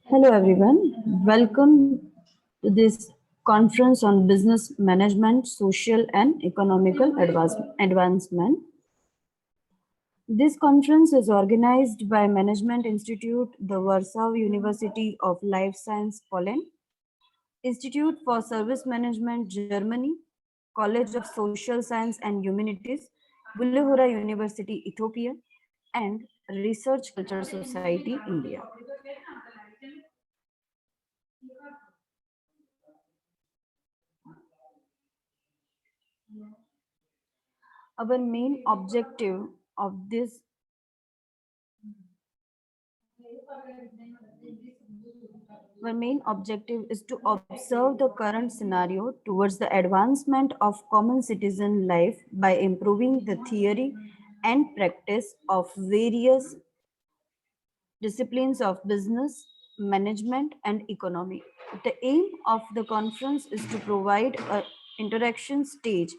Hello everyone, welcome to this conference on business management, social and economical advancement. This conference is organized by Management Institute, the Warsaw University of Life Science, Poland, Institute for Service Management, Germany, College of Social Science and Humanities, Bullehora University, Ethiopia, and Research Culture Society, India. Our main objective of this is to observe the current scenario towards the advancement of common citizen life by improving the theory and practice of various disciplines of business, management, and economy. The aim of the conference is to provide an interaction stage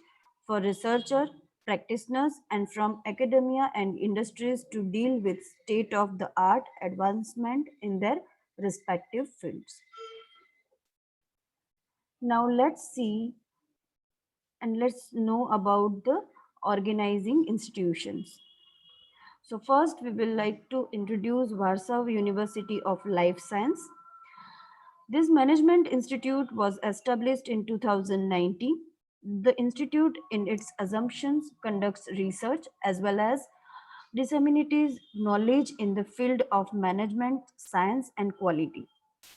for researchers, practitioners, and from academia and industries to deal with state-of-the-art advancement in their respective fields. Now let's see and let's know about the organizing institutions. So first we will like to introduce Warsaw University of Life Science. This management institute was established in 2019. The institute in its assumptions conducts research as well as disseminates knowledge in the field of management, science and quality,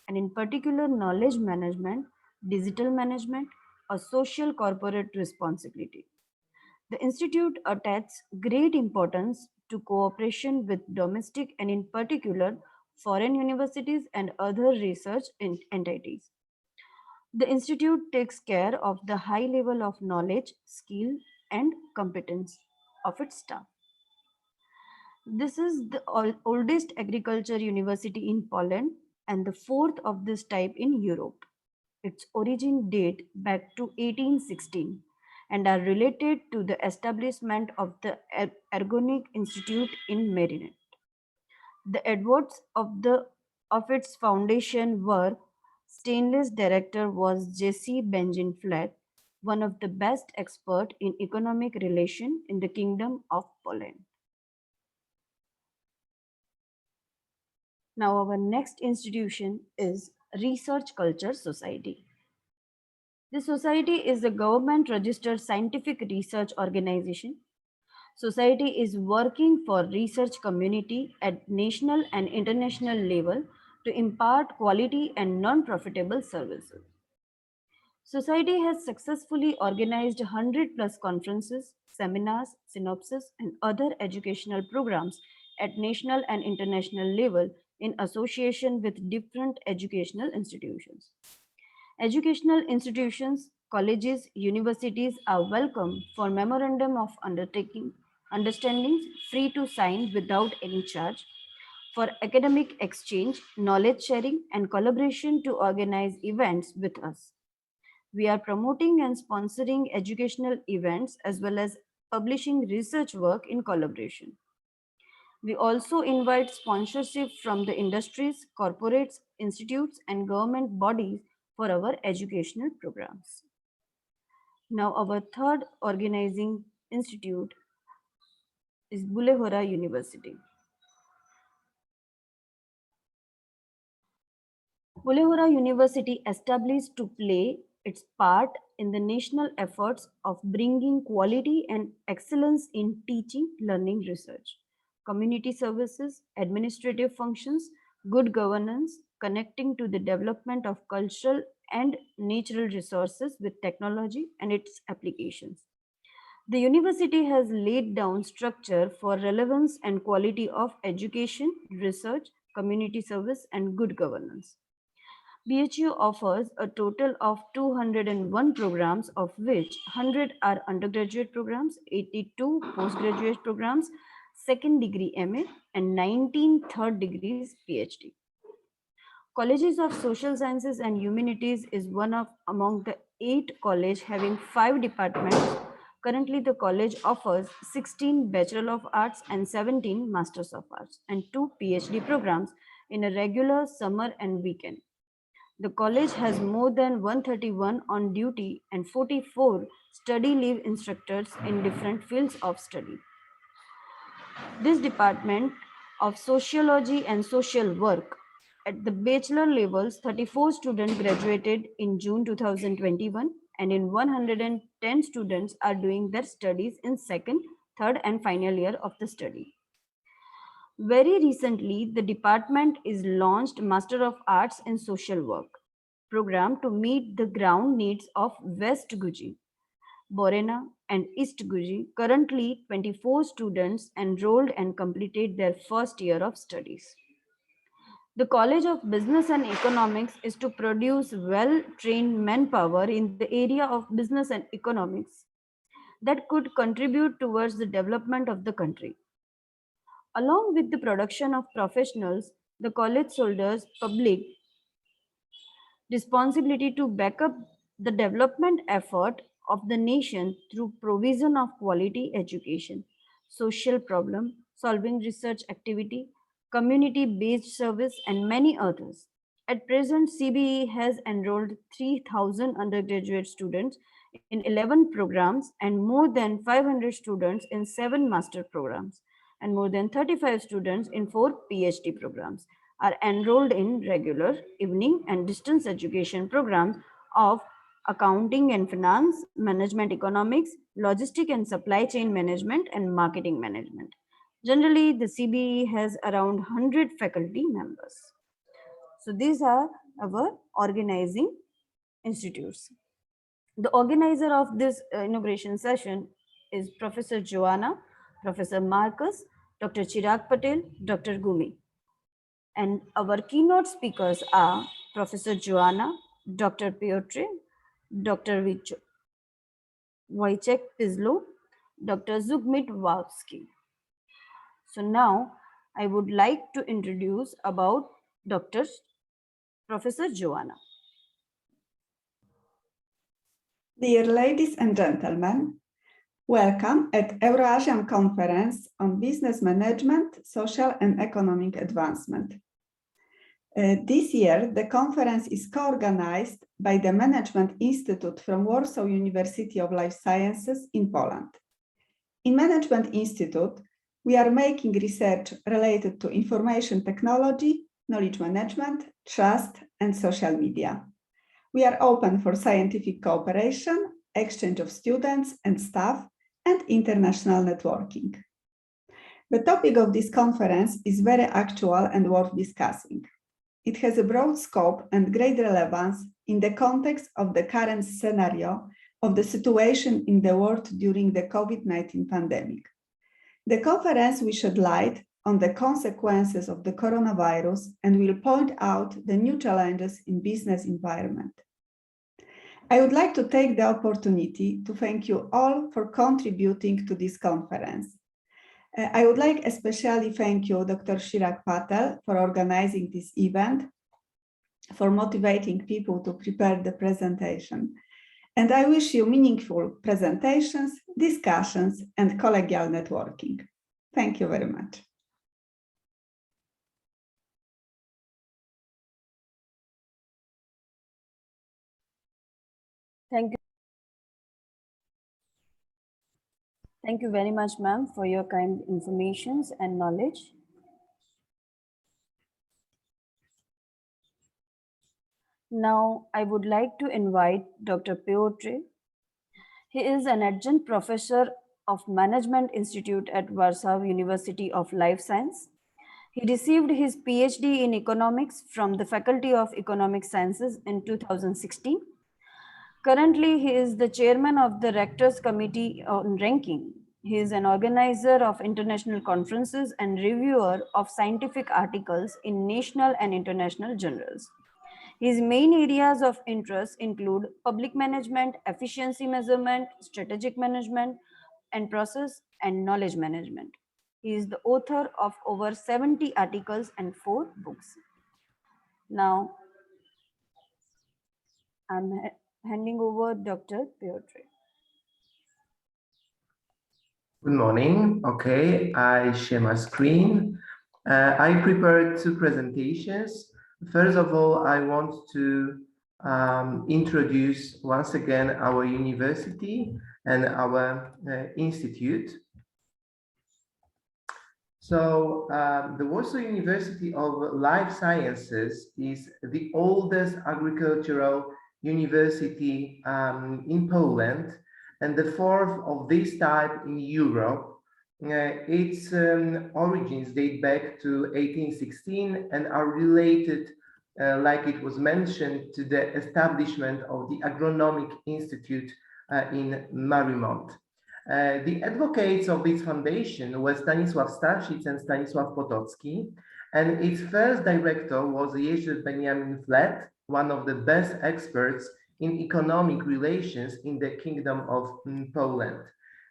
and in particular knowledge management, digital management, or social corporate responsibility. The institute attaches great importance to cooperation with domestic and in particular foreign universities and other research entities. The institute takes care of the high level of knowledge, skill and competence of its staff. This is the oldest agriculture university in Poland and the fourth of this type in Europe. Its origin date back to 1816 and are related to the establishment of the Ergonic Institute in Maryland. The advocates of its foundation were Stainless director was Jesse Benjamin Flack, one of the best experts in economic relation in the Kingdom of Poland. Now our next institution is Research Culture Society. The society is a government registered scientific research organization. Society is working for research community at national and international level to impart quality and non-profitable services. Society has successfully organized 100 plus conferences, seminars, synopsis, and other educational programs at national and international level in association with different educational institutions. Educational institutions, colleges, universities are welcome for memorandum of understandings free to sign without any charge, for academic exchange, knowledge sharing, and collaboration to organize events with us. We are promoting and sponsoring educational events as well as publishing research work in collaboration. We also invite sponsorship from the industries, corporates, institutes, and government bodies for our educational programs. Now, our third organizing institute is Bullehora University. Bullehora University established to play its part in the national efforts of bringing quality and excellence in teaching, learning, research, community services, administrative functions, good governance, connecting to the development of cultural and natural resources with technology and its applications. The university has laid down structure for relevance and quality of education, research, community service, and good governance. BHU offers a total of 201 programs, of which 100 are undergraduate programs, 82 postgraduate programs, second degree MA, and 19 third degrees PhD. Colleges of Social Sciences and Humanities is one of among the 8 colleges having 5 departments Currently, the college offers 16 Bachelor of Arts and 17 Masters of Arts and 2 PhD programs in a regular summer and weekend. The college has more than 131 on duty and 44 study leave instructors in different fields of study. This department of sociology and social work at the bachelor levels, 34 students graduated in June 2021 and in 110 students are doing their studies in second, third and final year of the study. Very recently, the department is launched Master of Arts in Social Work program to meet the ground needs of West Guji, Borena, and East Guji. Currently, 24 students enrolled and completed their first year of studies. The College of Business and Economics is to produce well-trained manpower in the area of business and economics that could contribute towards the development of the country. Along with the production of professionals, the college shoulders public responsibility to back up the development effort of the nation through provision of quality education, social problem solving research activity, community based service, and many others. At present, CBE has enrolled 3,000 undergraduate students in 11 programs and more than 500 students in 7 master programs and more than 35 students in 4 PhD programs are enrolled in regular, evening, and distance education programs of accounting and finance, management economics, logistic and supply chain management, and marketing management. Generally, the CBE has around 100 faculty members. So these are our organizing institutes. The organizer of this inauguration session is Professor Joanna, Professor Marcus, Dr. Chirag Patel, Dr. Gumi. And our keynote speakers are Professor Joanna, Dr. Piotr, Dr. Wojciech Paslow, Dr. Zumski. So now I would like to introduce about Dr. Professor Joanna. Dear ladies and gentlemen, welcome at Eurasian Conference on Business Management, Social and Economic Advancement. This year, the conference is co-organized by the Management Institute from Warsaw University of Life Sciences in Poland. In Management Institute, we are making research related to information technology, knowledge management, trust, and social media. We are open for scientific cooperation, exchange of students and staff, and international networking. The topic of this conference is very actual and worth discussing. It has a broad scope and great relevance in the context of the current scenario of the situation in the world during the COVID-19 pandemic. The conference will shed light on the consequences of the coronavirus and will point out the new challenges in business environment. I would like to take the opportunity to thank you all for contributing to this conference. I would like especially thank you, Dr. Chirag Patel, for organizing this event, for motivating people to prepare the presentation. And I wish you meaningful presentations, discussions, and collegial networking. Thank you very much. Thank you. Thank you very much, ma'am, for your kind informations and knowledge. Now, I would like to invite Dr. Piotr. He is an adjunct professor of Management Institute at Warsaw University of Life Science. He received his PhD in economics from the Faculty of Economic Sciences in 2016. Currently, he is the chairman of the Rectors Committee on Ranking. He is an organizer of international conferences and reviewer of scientific articles in national and international journals. His main areas of interest include public management, efficiency measurement, strategic management, and process and knowledge management. He is the author of over 70 articles and 4 books. Now, I'm handing over Dr. Piotr. Good morning. Okay, I share my screen. I prepared two presentations. First of all, I want to introduce once again our university and our institute. So the Warsaw University of Life Sciences is the oldest agricultural university in Poland and the fourth of this type in Europe. Its origins date back to 1816 and are related, like it was mentioned, to the establishment of the Agronomic Institute in Marymont. The advocates of this foundation were Stanisław Staszic and Stanisław Potocki, and its first director was Jerzy Benjamin Flet, one of the best experts in economic relations in the Kingdom of Poland.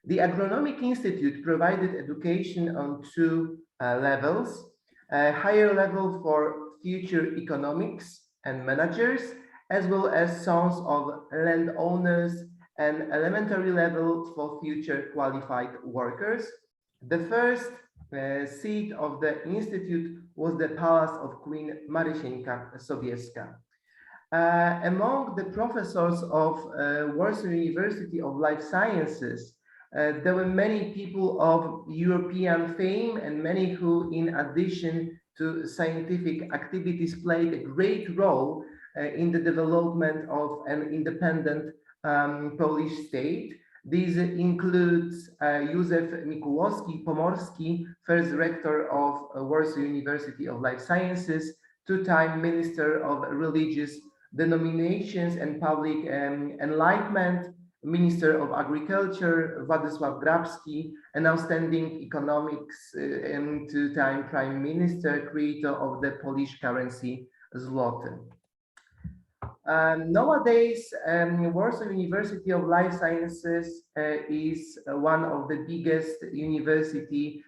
The Agronomic Institute provided education on two levels, a higher level for future economics and managers, as well as sons of landowners, and elementary level for future qualified workers. The first seat of the institute was the Palace of Queen Marysieńka Sobieska. Among the professors of Warsaw University of Life Sciences, there were many people of European fame and many who, in addition to scientific activities, played a great role in the development of an independent Polish state. These includes Józef Mikułowski-Pomorski, first rector of Warsaw University of Life Sciences, two-time Minister of Religious Denominations and Public Enlightenment, Minister of Agriculture, Władysław Grabski, an outstanding economics and two-time Prime Minister, creator of the Polish currency zloty. Nowadays, Warsaw University of Life Sciences is one of the biggest university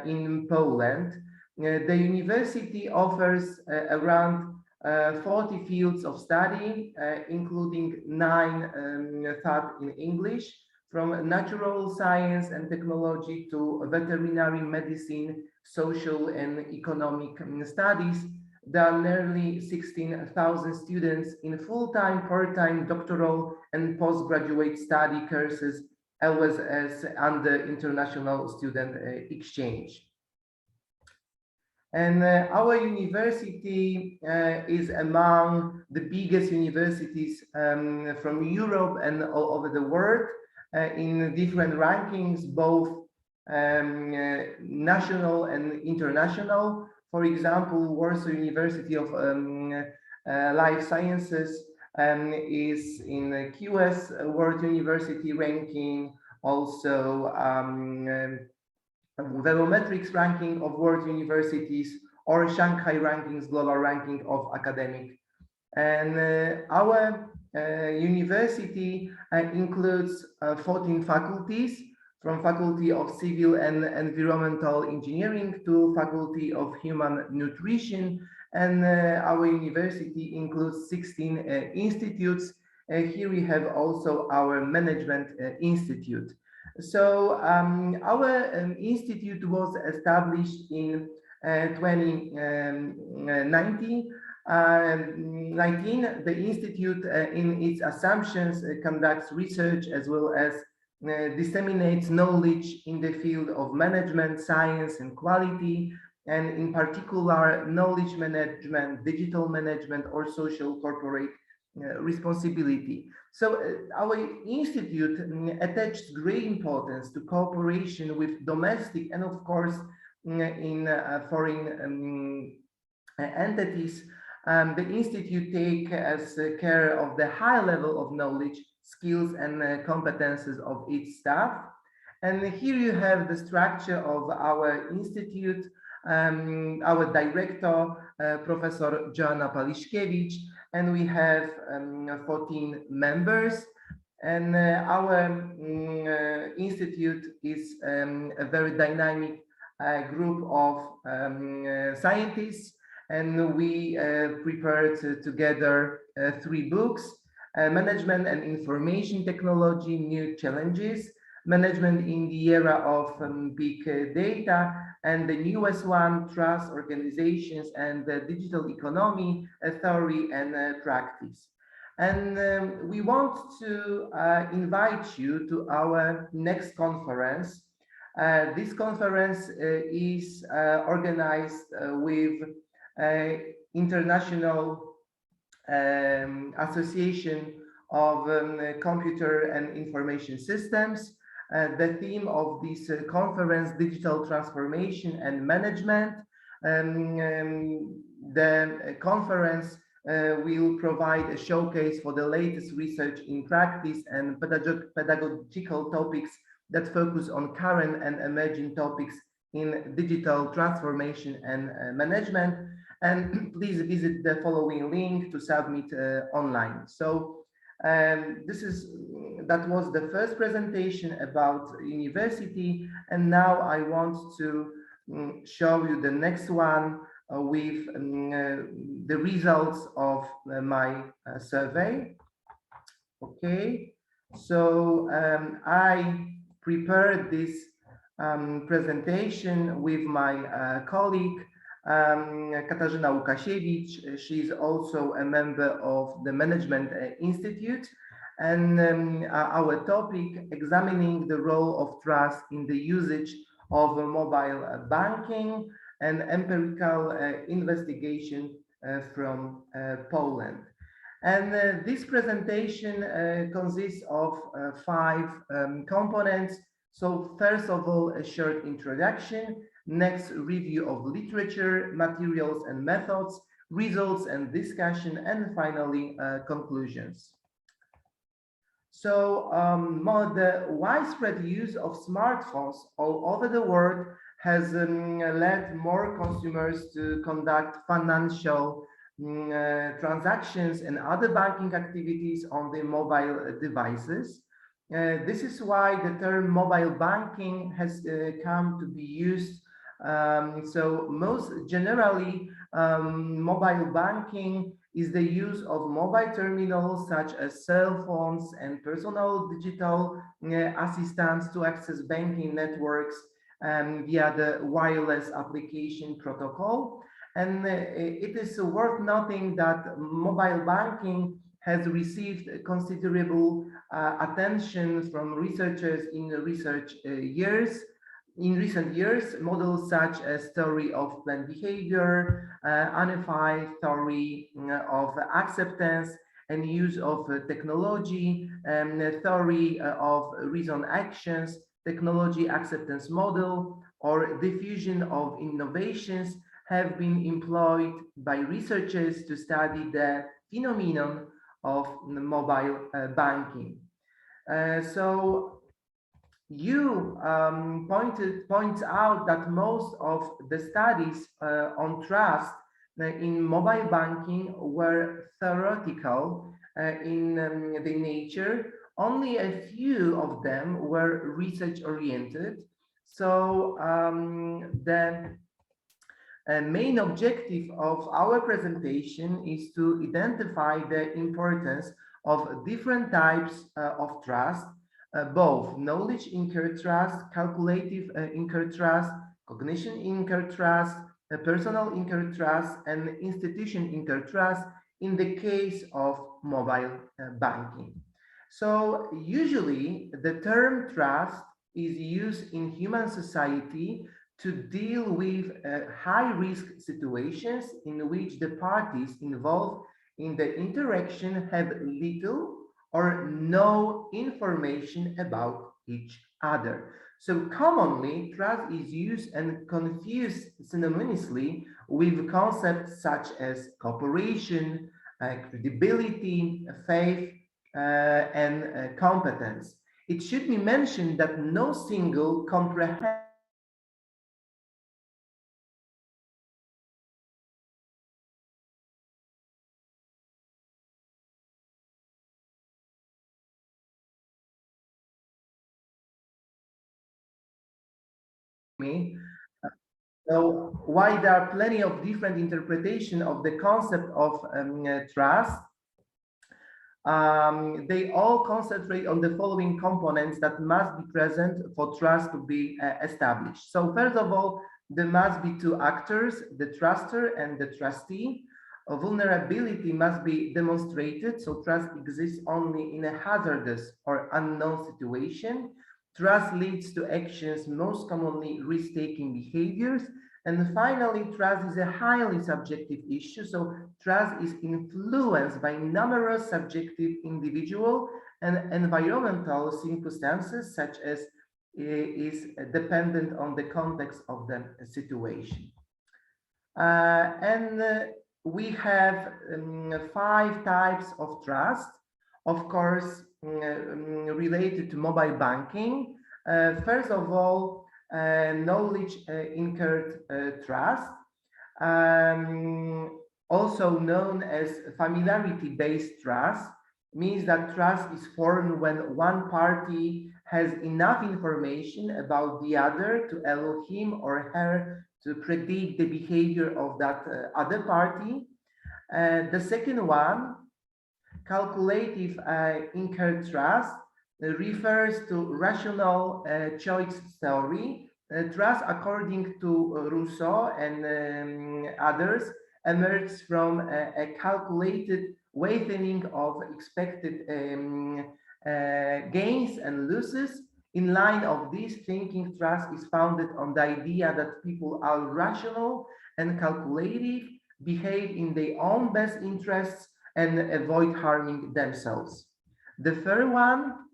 in Poland. The university offers around 40 fields of study, including 9 taught in English, from natural science and technology to veterinary medicine, social and economic studies. There are nearly 16,000 students in full-time, part-time, doctoral, and postgraduate study courses, as well as under international student exchange. And our university is among the biggest universities from Europe and all over the world in different rankings, both national and international. For example, Warsaw University of Life Sciences is in the QS World University ranking, also Velometrics ranking of world universities, or Shanghai rankings, global ranking of academic. And our university includes 14 faculties, from Faculty of Civil and Environmental Engineering to Faculty of Human Nutrition. And our university includes 16 institutes. Here we have also our Management Institute. So our institute was established in 2019. The institute in its assumptions conducts research as well as disseminates knowledge in the field of management, science, and quality, and in particular, knowledge management, digital management, or social corporate responsibility. So our institute attaches great importance to cooperation with domestic and, of course, in foreign entities. The institute takes care of the high level of knowledge, skills, and competences of its staff. And here you have the structure of our institute, our director, Professor Joanna Paliszkiewicz, and we have 14 members. And our institute is a very dynamic group of scientists, and we prepared together 3 books: Management and Information Technology, New Challenges, management in the era of big data, and the newest one, trust, organizations, and digital economy, theory and practice. And we want to invite you to our next conference. This conference is organized with International Association of Computer and Information Systems. The theme of this conference, Digital Transformation and Management. The conference will provide a showcase for the latest research in practice and pedagogical topics that focus on current and emerging topics in digital transformation and management. And please visit the following link to submit online. So that was the first presentation about university, and now I want to show you the next one with the results of my survey. Okay, so I prepared this presentation with my colleague Katarzyna Łukasiewicz. She's also a member of the Management Institute, and our topic, examining the role of trust in the usage of mobile banking, and empirical investigation from Poland. And this presentation consists of 5 components. So first of all, a short introduction, next review of literature, materials and methods, results and discussion, and finally conclusions. So the widespread use of smartphones all over the world has led more consumers to conduct financial transactions and other banking activities on their mobile devices. This is why the term mobile banking has come to be used. So most generally, mobile banking is the use of mobile terminals such as cell phones and personal digital assistants to access banking networks via the wireless application protocol. And it is worth noting that mobile banking has received considerable attention from researchers in recent years. Models such as theory of planned behavior, unified theory of acceptance and use of technology, theory of reason actions, technology acceptance model, or diffusion of innovations have been employed by researchers to study the phenomenon of mobile banking. So you points out that most of the studies on trust in mobile banking were theoretical in the nature. Only a few of them were research oriented. So the main objective of our presentation is to identify the importance of different types of trust, both knowledge incurred trust, calculative incurred trust, cognition incurred trust, personal incurred trust, and institution incurred trust in the case of mobile banking. So usually the term trust is used in human society to deal with high-risk situations in which the parties involved in the interaction have little or no information about each other. So commonly, trust is used and confused synonymously with concepts such as cooperation, credibility, faith, and competence. It should be mentioned that no single comprehensive me. So while there are plenty of different interpretation of the concept of trust, They all concentrate on the following components that must be present for trust to be established. So first of all, there must be two actors, the truster and the trustee. Vulnerability must be demonstrated, so trust exists only in a hazardous or unknown situation. Trust leads to actions, most commonly risk-taking behaviors. And finally, trust is a highly subjective issue. So trust is influenced by numerous subjective individual and environmental circumstances, such as is dependent on the context of the situation. And we have 5 types of trust, of course, related to mobile banking. First of all, knowledge incurred trust, also known as familiarity-based trust, means that trust is formed when one party has enough information about the other to allow him or her to predict the behavior of that other party. The second one, calculative incurred trust, refers to rational choice theory. Trust, according to Rousseau and others, emerges from a calculated weighting of expected gains and losses. In line of this thinking, trust is founded on the idea that people are rational and calculative, behave in their own best interests, and avoid harming themselves. The third one,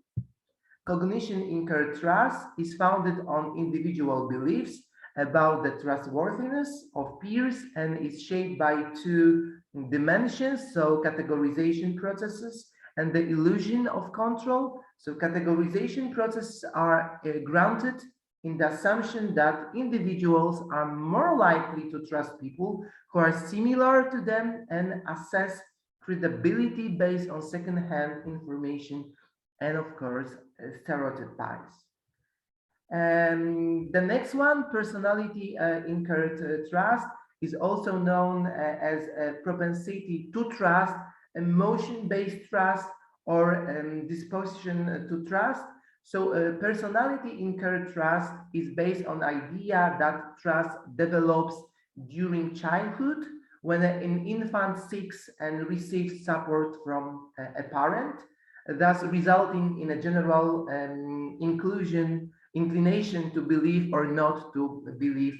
cognition incurred trust, is founded on individual beliefs about the trustworthiness of peers and is shaped by 2 dimensions, so categorization processes and the illusion of control. So categorization processes are grounded in the assumption that individuals are more likely to trust people who are similar to them and assess credibility based on second-hand information and, of course, stereotypes. The next one, personality incurred trust, is also known as a propensity to trust, emotion-based trust, or disposition to trust. So personality incurred trust is based on the idea that trust develops during childhood when an infant seeks and receives support from a parent, thus resulting in a general inclination to believe or not to believe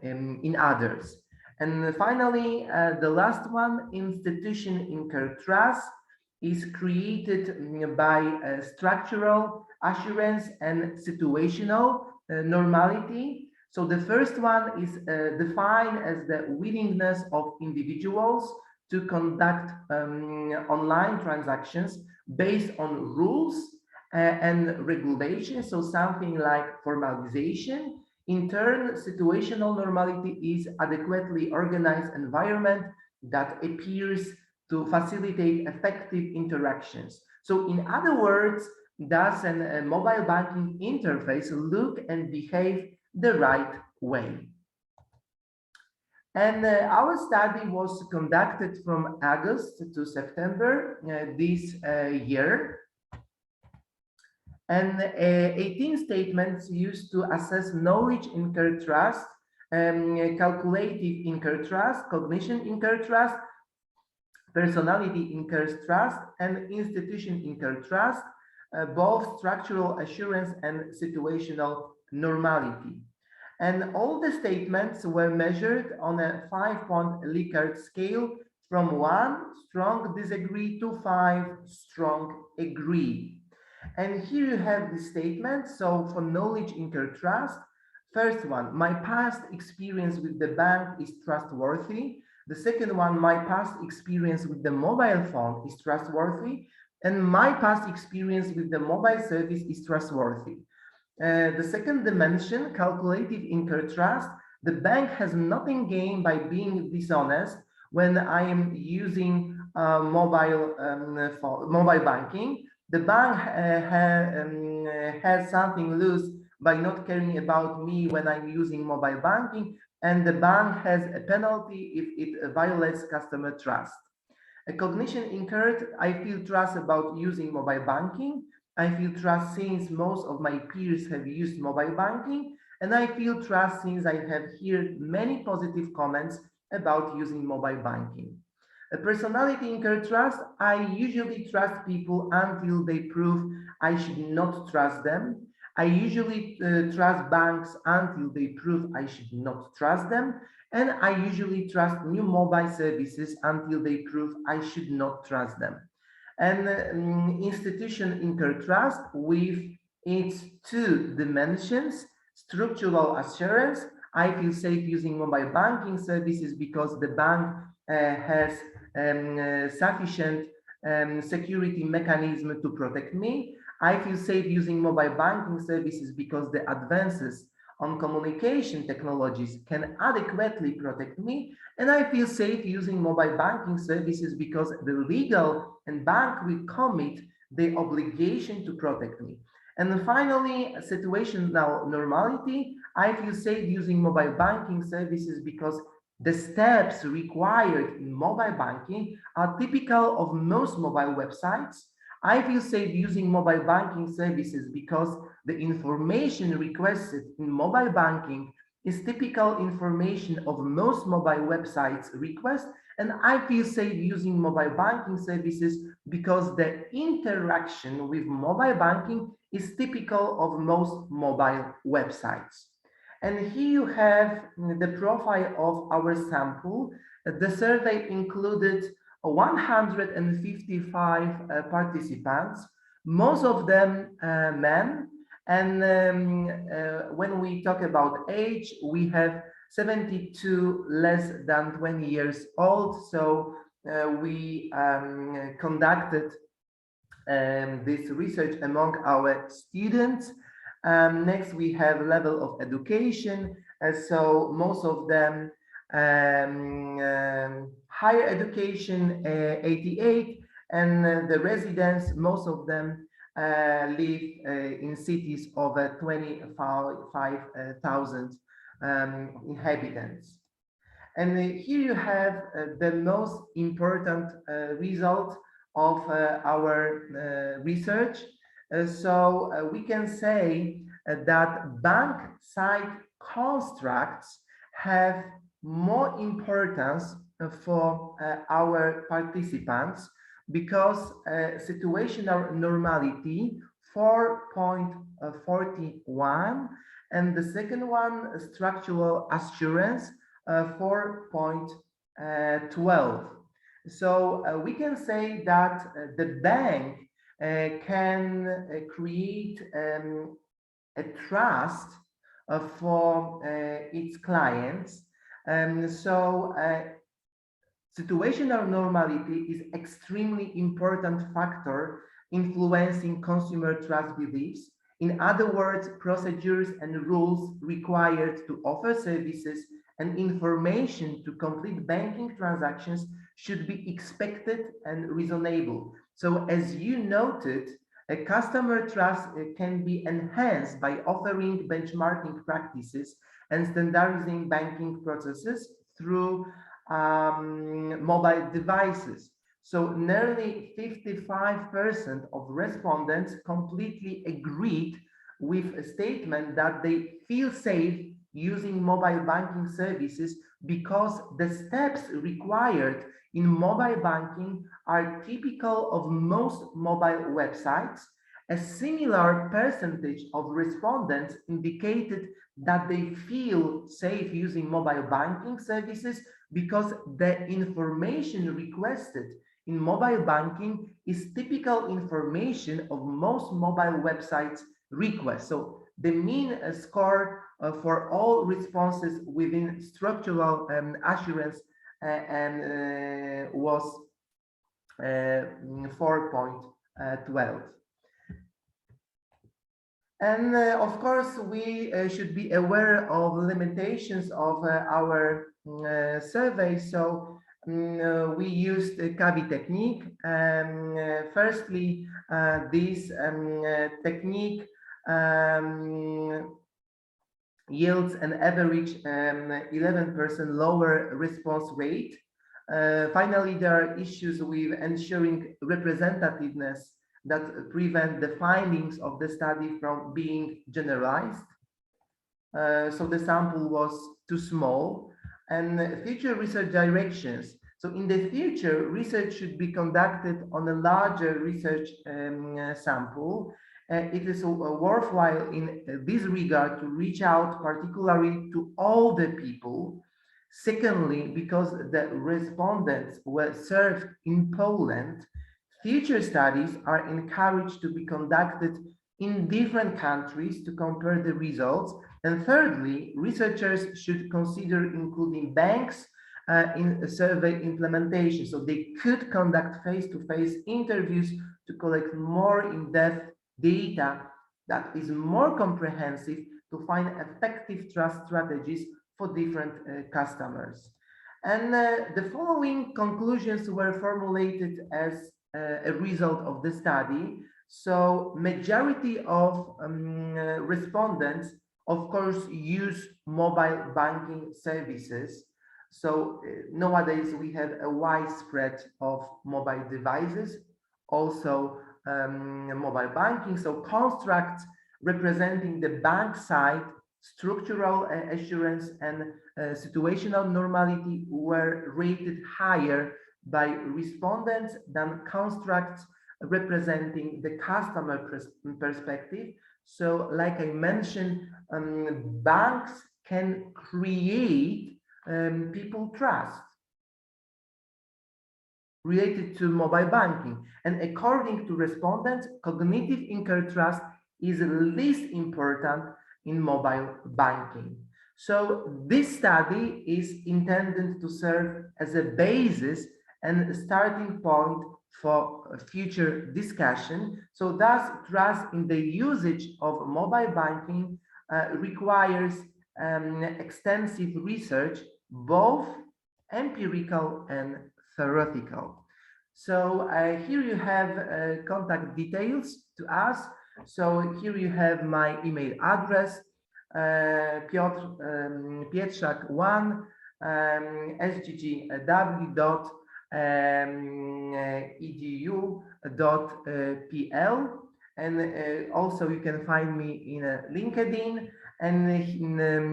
in others. And finally, the last one, institution incurred trust, is created by structural assurance and situational normality. So the first one is defined as the willingness of individuals to conduct online transactions based on rules and regulations, so something like formalization. In turn, situational normality is adequately organized environment that appears to facilitate effective interactions. So in other words, does a mobile banking interface look and behave the right way? And our study was conducted from August to September this year. And 18 statements used to assess knowledge incurred trust, calculative incurred trust, cognition incurred trust, personality incurred trust, and institution incurred trust, both structural assurance and situational normality. And all the statements were measured on a 5-point Likert scale from 1 strong disagree to 5 strong agree. And here you have the statement. So for knowledge incurred trust, first one, my past experience with the bank is trustworthy. The second one, my past experience with the mobile phone is trustworthy. And my past experience with the mobile service is trustworthy. The second dimension, calculative incurred trust, the bank has nothing gained by being dishonest when I am using mobile banking. The bank has something lose by not caring about me when I'm using mobile banking, and the bank has a penalty if it violates customer trust. A cognition incurred, I feel trust about using mobile banking. I feel trust since most of my peers have used mobile banking, and I feel trust since I have heard many positive comments about using mobile banking. A personality incurred trust, I usually trust people until they prove I should not trust them. I usually trust banks until they prove I should not trust them. And I usually trust new mobile services until they prove I should not trust them. And institution incur trust with its two dimensions: structural assurance. I feel safe using mobile banking services because the bank has sufficient security mechanism to protect me. I feel safe using mobile banking services because the advances on communication technologies can adequately protect me, and I feel safe using mobile banking services because the legal and bank will commit the obligation to protect me. And finally, situational normality. I feel safe using mobile banking services because the steps required in mobile banking are typical of most mobile websites. I feel safe using mobile banking services because the information requested in mobile banking is typical information of most mobile websites request, and I feel safe using mobile banking services because the interaction with mobile banking is typical of most mobile websites. And here you have the profile of our sample. The survey included 155 participants, most of them men. And when we talk about age, we have 72 less than 20 years old. So we conducted this research among our students. Next, we have level of education. So most of them higher education, 88, and the residents, most of them live in cities over 25,000 inhabitants. And here you have the most important result of our research. So we can say that bank site constructs have more importance for our participants because situational normality 4.41, and the second one structural assurance 4.12. So we can say that the bank can create a trust for its clients. Situational normality is extremely important factor influencing consumer trust beliefs. In other words, procedures and rules required to offer services and information to complete banking transactions should be expected and reasonable. So as you noted, a customer trust can be enhanced by offering benchmarking practices and standardizing banking processes through mobile devices. So nearly 55% of respondents completely agreed with a statement that they feel safe using mobile banking services because the steps required in mobile banking are typical of most mobile websites. A similar percentage of respondents indicated that they feel safe using mobile banking services because the information requested in mobile banking is typical information of most mobile websites requests. So the mean score for all responses within structural assurance was 4.12. And of course, we should be aware of limitations of our survey. So we used the CABI technique. Firstly, this technique yields an average 11% lower response rate Finally, there are issues with ensuring representativeness that prevent the findings of the study from being generalized. So the sample was too small, and future research directions. So in the future, research should be conducted on a larger research sample. It is worthwhile in this regard to reach out particularly to all the people. Secondly, because the respondents were served in Poland, future studies are encouraged to be conducted in different countries to compare the results. And thirdly, researchers should consider including banks in survey implementation. So they could conduct face-to-face interviews to collect more in-depth data that is more comprehensive to find effective trust strategies for different customers. And the following conclusions were formulated as a result of the study. So majority of respondents, of course, use mobile banking services. So nowadays we have a widespread of mobile devices, also mobile banking. So constructs representing the bank side, structural assurance, and situational normality were rated higher by respondents than constructs representing the customer perspective. So like I mentioned, banks can create people trust related to mobile banking. And according to respondents, cognitive incurred trust is least important in mobile banking. So this study is intended to serve as a basis and a starting point for future discussion. So thus, trust in the usage of mobile banking requires extensive research, both empirical and theoretical. So here you have contact details to us. So here you have my email address, Piotr Pietrzak1 sggw.edu.pl, and also you can find me in LinkedIn, and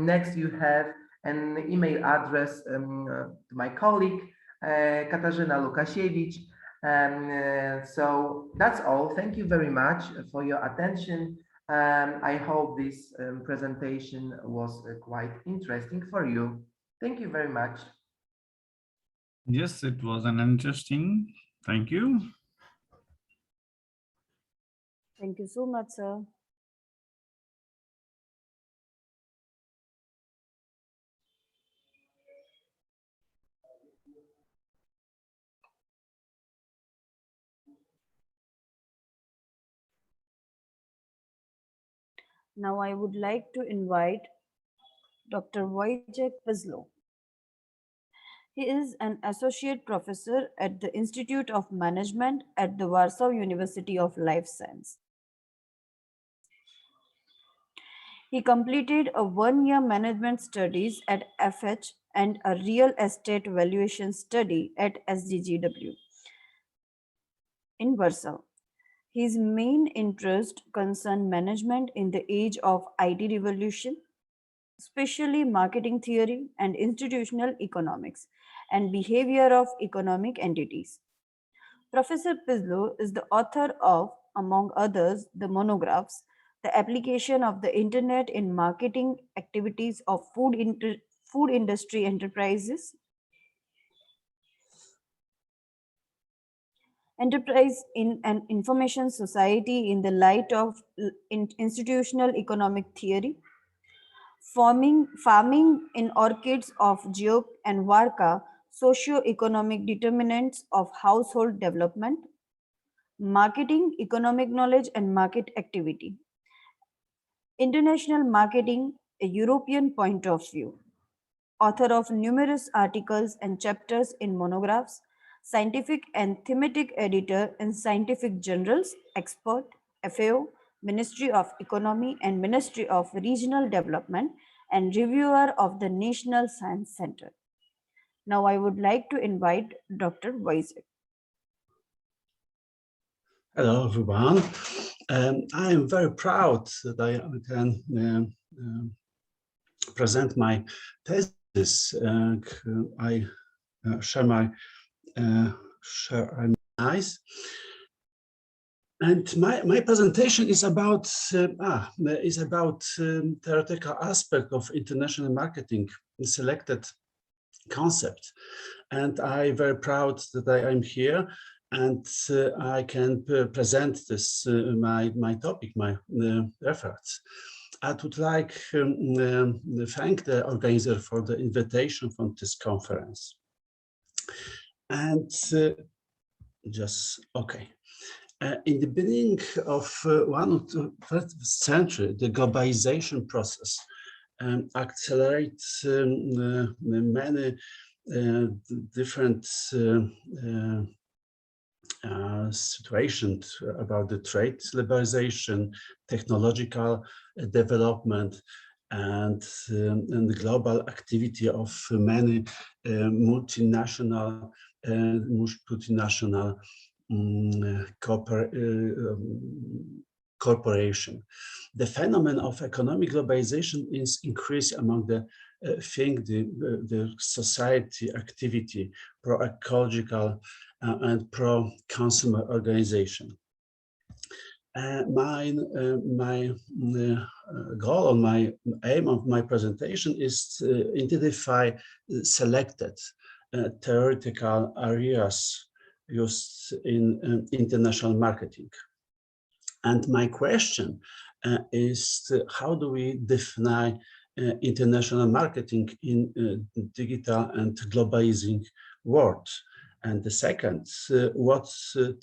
next you have an email address to my colleague Katarzyna Lukasiewicz. So that's all. Thank you very much for your attention. I hope this presentation was quite interesting for you. Thank you very much. Yes, it was an interesting. Thank you. Thank you so much, sir. Now I would like to invite Dr. Wojciech Paslow. He is an associate professor at the Institute of Management at the Warsaw University of Life Science. He completed a one-year management studies at FH and a real estate valuation study at SGGW in Warsaw. His main interest concerned management in the age of IT revolution, especially marketing theory and institutional economics and behavior of economic entities. Professor Paslow is the author of, among others, the monographs, The Application of the Internet in Marketing Activities of Food Industry Enterprise in an Information Society in the Light of Institutional Economic Theory, Farming in Orchids of Gioch and Warka, Socio-Economic Determinants of Household Development, Marketing, Economic Knowledge and Market Activity, International Marketing, a European Point of View, author of numerous articles and chapters in monographs, scientific and thematic editor in scientific journals, Expert, FAO, Ministry of Economy and Ministry of Regional Development, and reviewer of the National Science Center. Now I would like to invite Dr. Weisek. Hello, everyone. I am very proud that I can present my thesis. I share my eyes. And my presentation is about theoretical aspect of international marketing, selected concept. And I'm very proud that I am here and I can present this my topic, my efforts. I would like to thank the organizer for the invitation from this conference. And in the beginning of one of the first century, the globalization process accelerates many different situations about the trade liberalization, technological development, and the global activity of many multinational corporation. The phenomenon of economic globalization is increased among the society activity, pro-ecological and pro-consumer organization. My goal or my aim of my presentation is to identify selected theoretical areas used in international marketing. And my question is how do we define international marketing in digital and globalizing world? And the second, what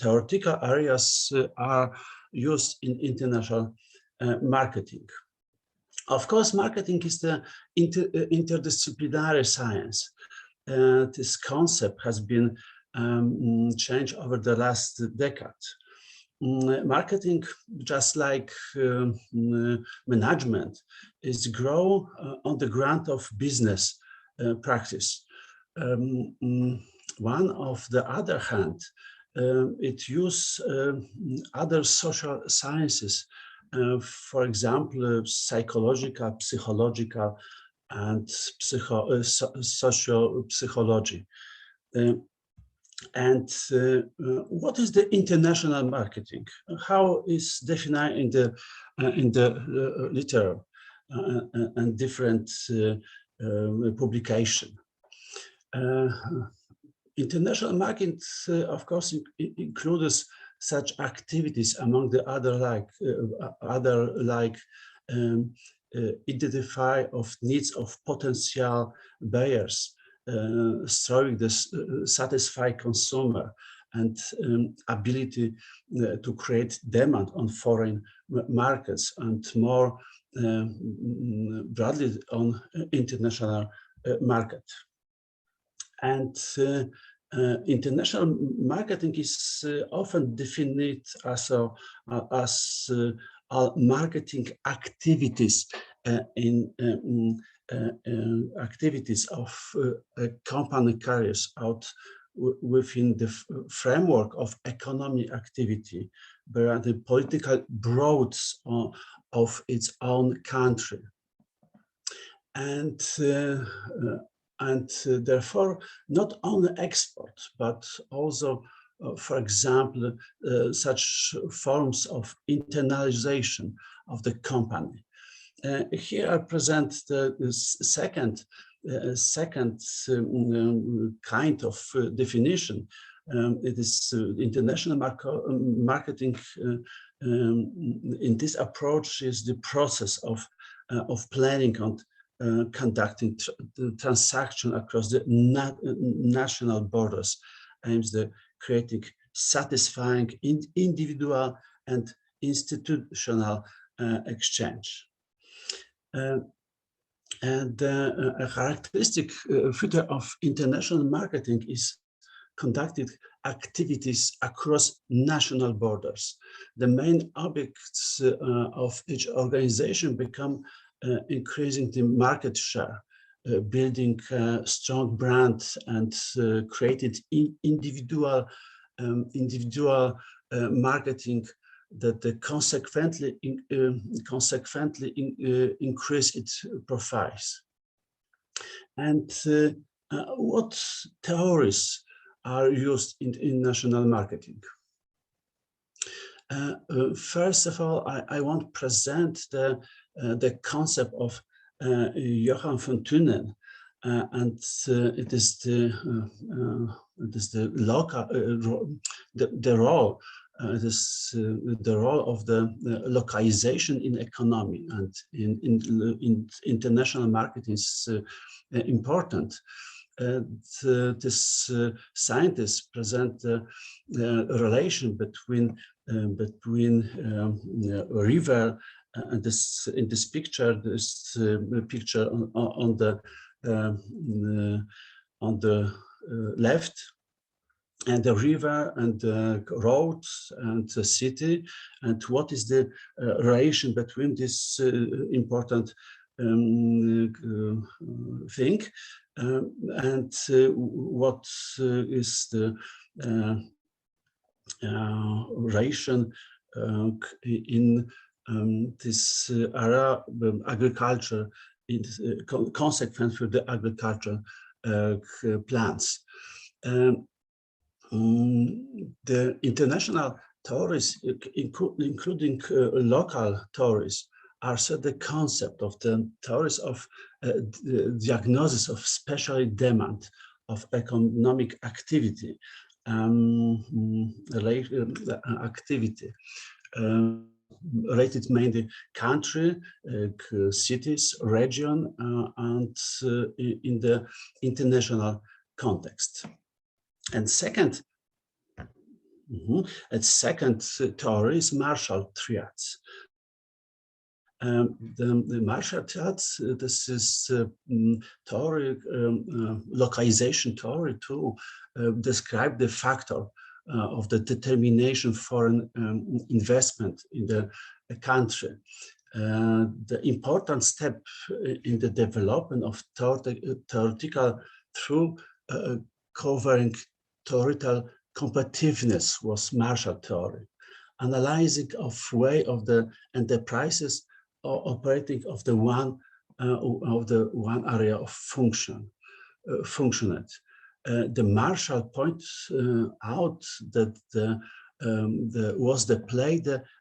theoretical areas are used in international marketing? Of course, marketing is the interdisciplinary science. This concept has been changed over the last decade. Marketing, just like management, is grow on the ground of business practice. One of the other hand, it use other social sciences, for example, psychological, psychological, and social psychology. And what is the international marketing? How is defined in the literature and different publication? International marketing, of course, includes such activities among the other identify of needs of potential buyers, striving to satisfy consumer and ability to create demand on foreign markets and more broadly on international market. And international marketing is often defined as marketing activities activities of a company carries out within the framework of economic activity, where the political growth of its own country. And therefore, not only export, but also, for example, such forms of internalization of the company. Here I present the second kind of definition. It is international marketing. In this approach is the process of planning and conducting the transaction across the national borders, aims at creating satisfying individual and institutional exchange. And a characteristic feature of international marketing is conducted activities across national borders. The main objects of each organization become increasing the market share building a strong brand and created individual marketing that consequently increase its profiles. And what theories are used in national marketing? First of all, I want to present the concept of Johann von Thünen, and it is the local the role. The role of the localization in economy and in international marketing is important. This scientists present the relation between river and this in this picture. This picture on the left, and the river and the roads and the city, and what is the relation between this important thing, and what is the relation in this area, agriculture, consequence for the agriculture plans. The international theories, including local theories, are set the concept of the theories of diagnosis of special demand of economic activity, related mainly country, cities, region, and in the international context. And second theory is Marshall triads. The Marshall triads, this is theory, localization theory to describe the factor of the determination foreign investment in the country. The important step in the development of theoretical through covering theoretical competitiveness was Marshall theory, analyzing of way of the enterprises operating of the one area of functioned. The Marshall points out that the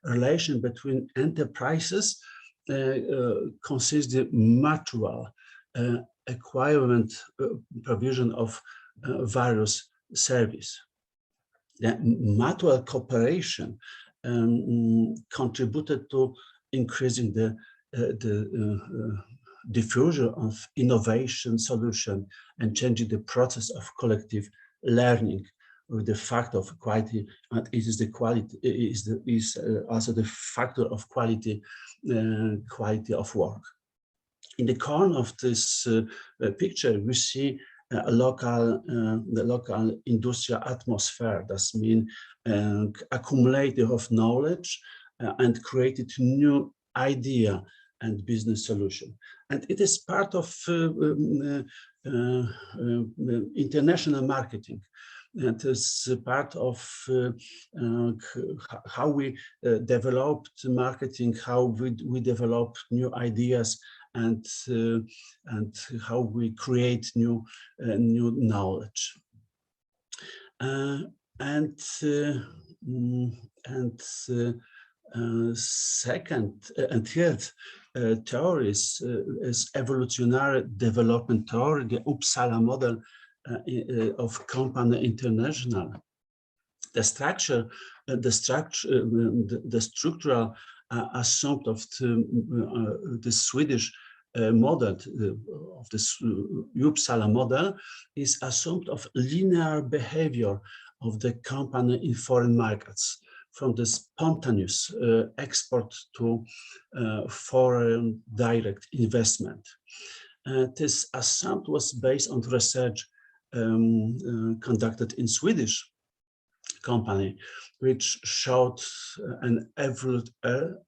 relation between enterprises consists the mutual acquirement provision of various services. The mutual cooperation contributed to increasing the diffusion of innovation solution and changing the process of collective learning with the factor of quality, and it is the quality is also the factor of quality of work. In the corner of this picture, we see the local industrial atmosphere. That means accumulative of knowledge and created new idea and business solution. And it is part of international marketing. It is part of how we developed marketing, how we develop new ideas, and how we create new knowledge. Second and third theories is evolutionary development theory, the Uppsala model of company international. The structural assumption of the Swedish model of this Uppsala model is assumed of linear behavior of the company in foreign markets, from the spontaneous export to foreign direct investment. This assumption was based on research conducted in Swedish company, which showed an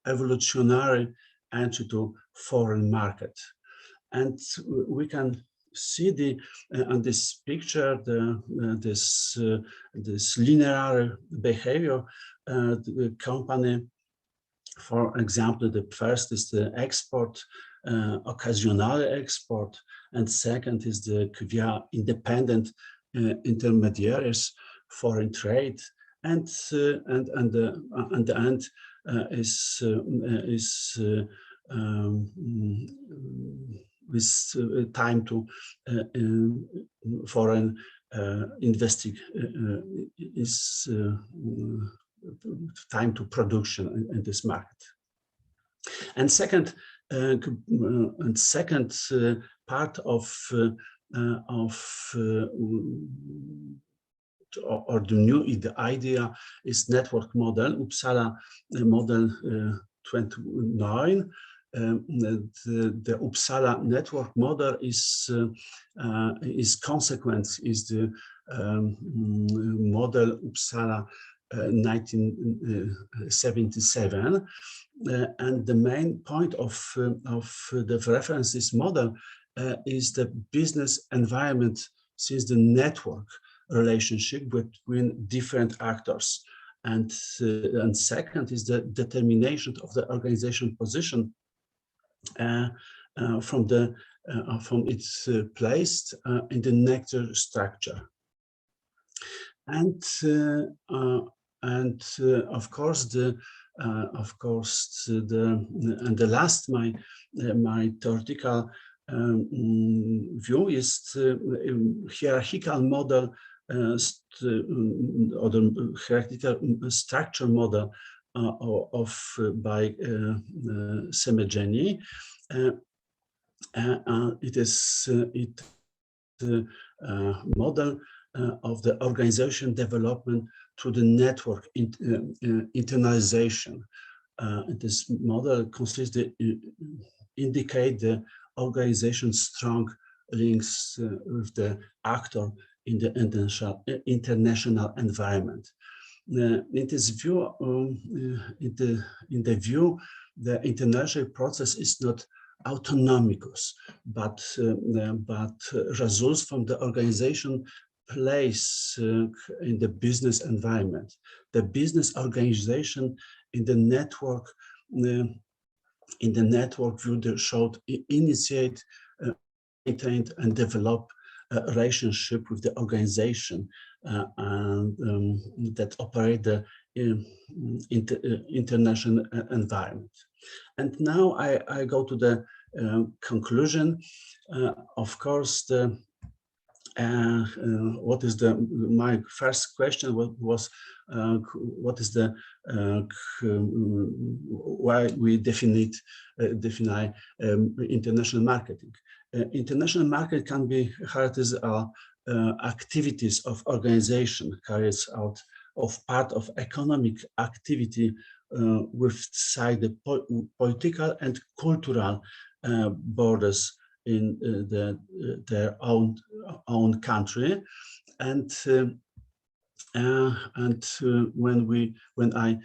evolutionary entry to foreign market. And we can see on this picture this linear behavior. The company, for example, the first is the export, occasional export, and second is the via independent intermediaries, foreign trade, and the end is time to foreign investing is time to production in this market. And second part of or the idea is network model, Uppsala model 29. The Uppsala network model is consequence is the model Uppsala 1977, and the main point of the references model is the business environment, since the network relationship between different actors, and second is the determination of the organization position from its place in the network structure. And of course the last my theoretical view is hierarchical model or the hierarchical structure model by Semegeni. It is model of the organization development through the network internalization. This model consists to indicate the organization's strong links with the actor in the international environment. In this view, in the view, the international process is not autonomous, but results from the organization place in the business environment. The business organization in the network view showed initiate, maintain, and develop a relationship with the organization that operate the international environment. And now I go to the conclusion. Of course, what is my first question was what is the why we define international marketing. International market can be characterized as activities of organization carries out of part of economic activity with side the political and cultural borders in their own country, and when I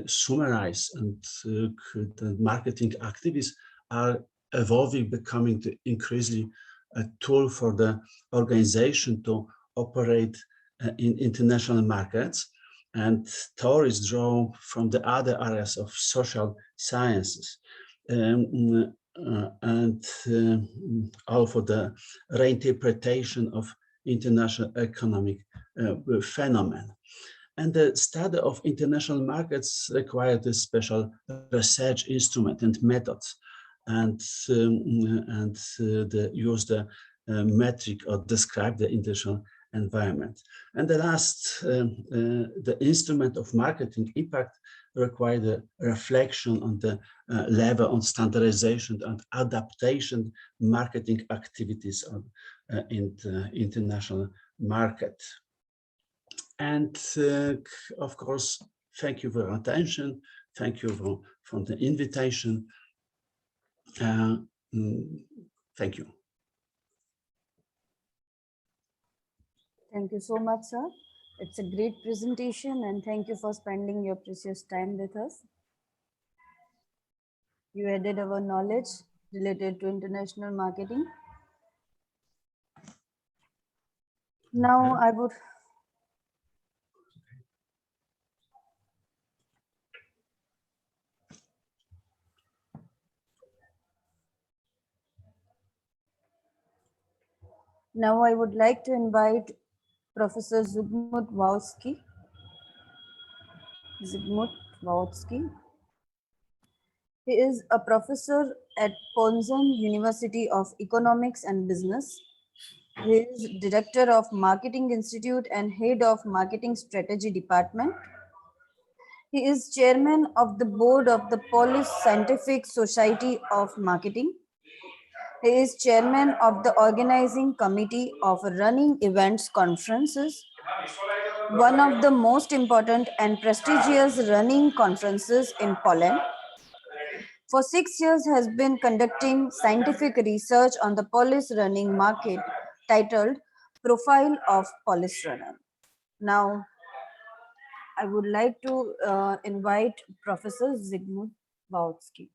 summarize, and the marketing activities are evolving, becoming increasingly a tool for the organization to operate in international markets, and theories draw from the other areas of social sciences. And all for the reinterpretation of international economic phenomenon. And the study of international markets required a special research instrument and methods, and use the metric or describe the international environment. And the last, the instrument of marketing impact require the reflection on the level of standardization and adaptation marketing activities in the international market. And of course, thank you for your attention. Thank you for the invitation. Thank you. Thank you so much, sir. It's a great presentation, and thank you for spending your precious time with us. You added our knowledge related to international marketing. Now I would like to invite Professor Zygmunt Wałęski. He is a professor at Poznań University of Economics and Business. He is director of Marketing Institute and head of Marketing Strategy Department. He is chairman of the board of the Polish Scientific Society of Marketing. He is chairman of the organizing committee of Running Events Conferences, one of the most important and prestigious running conferences in Poland. For 6 years has been conducting scientific research on the Polish running market titled Profile of Polish Runner. Now, I would like to invite Professor Zygmunt Wałęski.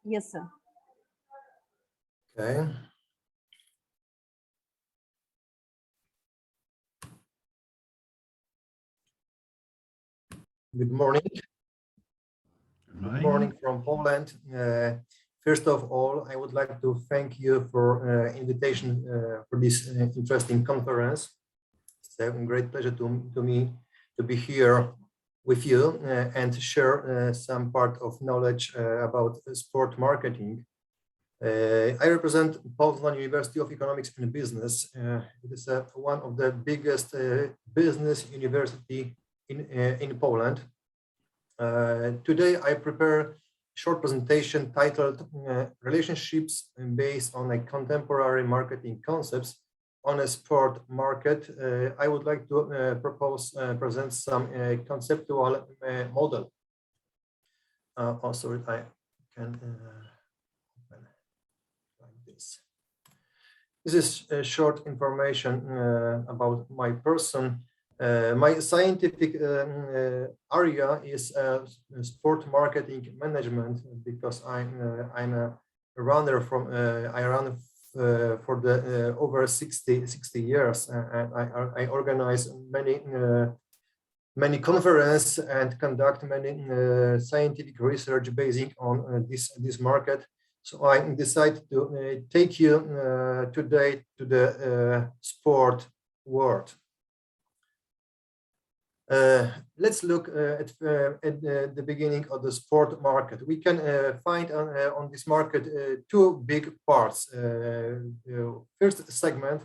Yes, sir. Okay. Good morning. Good morning from Poland. First of all, I would like to thank you for invitation for this interesting conference. It's a great pleasure to me to be here with you and share some part of knowledge about sport marketing. I represent Poznań University of Economics and Business. It is one of the biggest business university in Poland. Today I prepare a short presentation titled Relationships based on a contemporary marketing concepts on a sport market. I would like to present some conceptual model. Also, I can open like this. This is a short information about my person. My scientific area is sport marketing management because I'm a runner from I run for the over 60 years, and I organize many conferences and conduct many scientific research based on this market. So I decided to take you today to the sport world. Let's look at the beginning of the sport market. We can find on this market two big parts. First segment,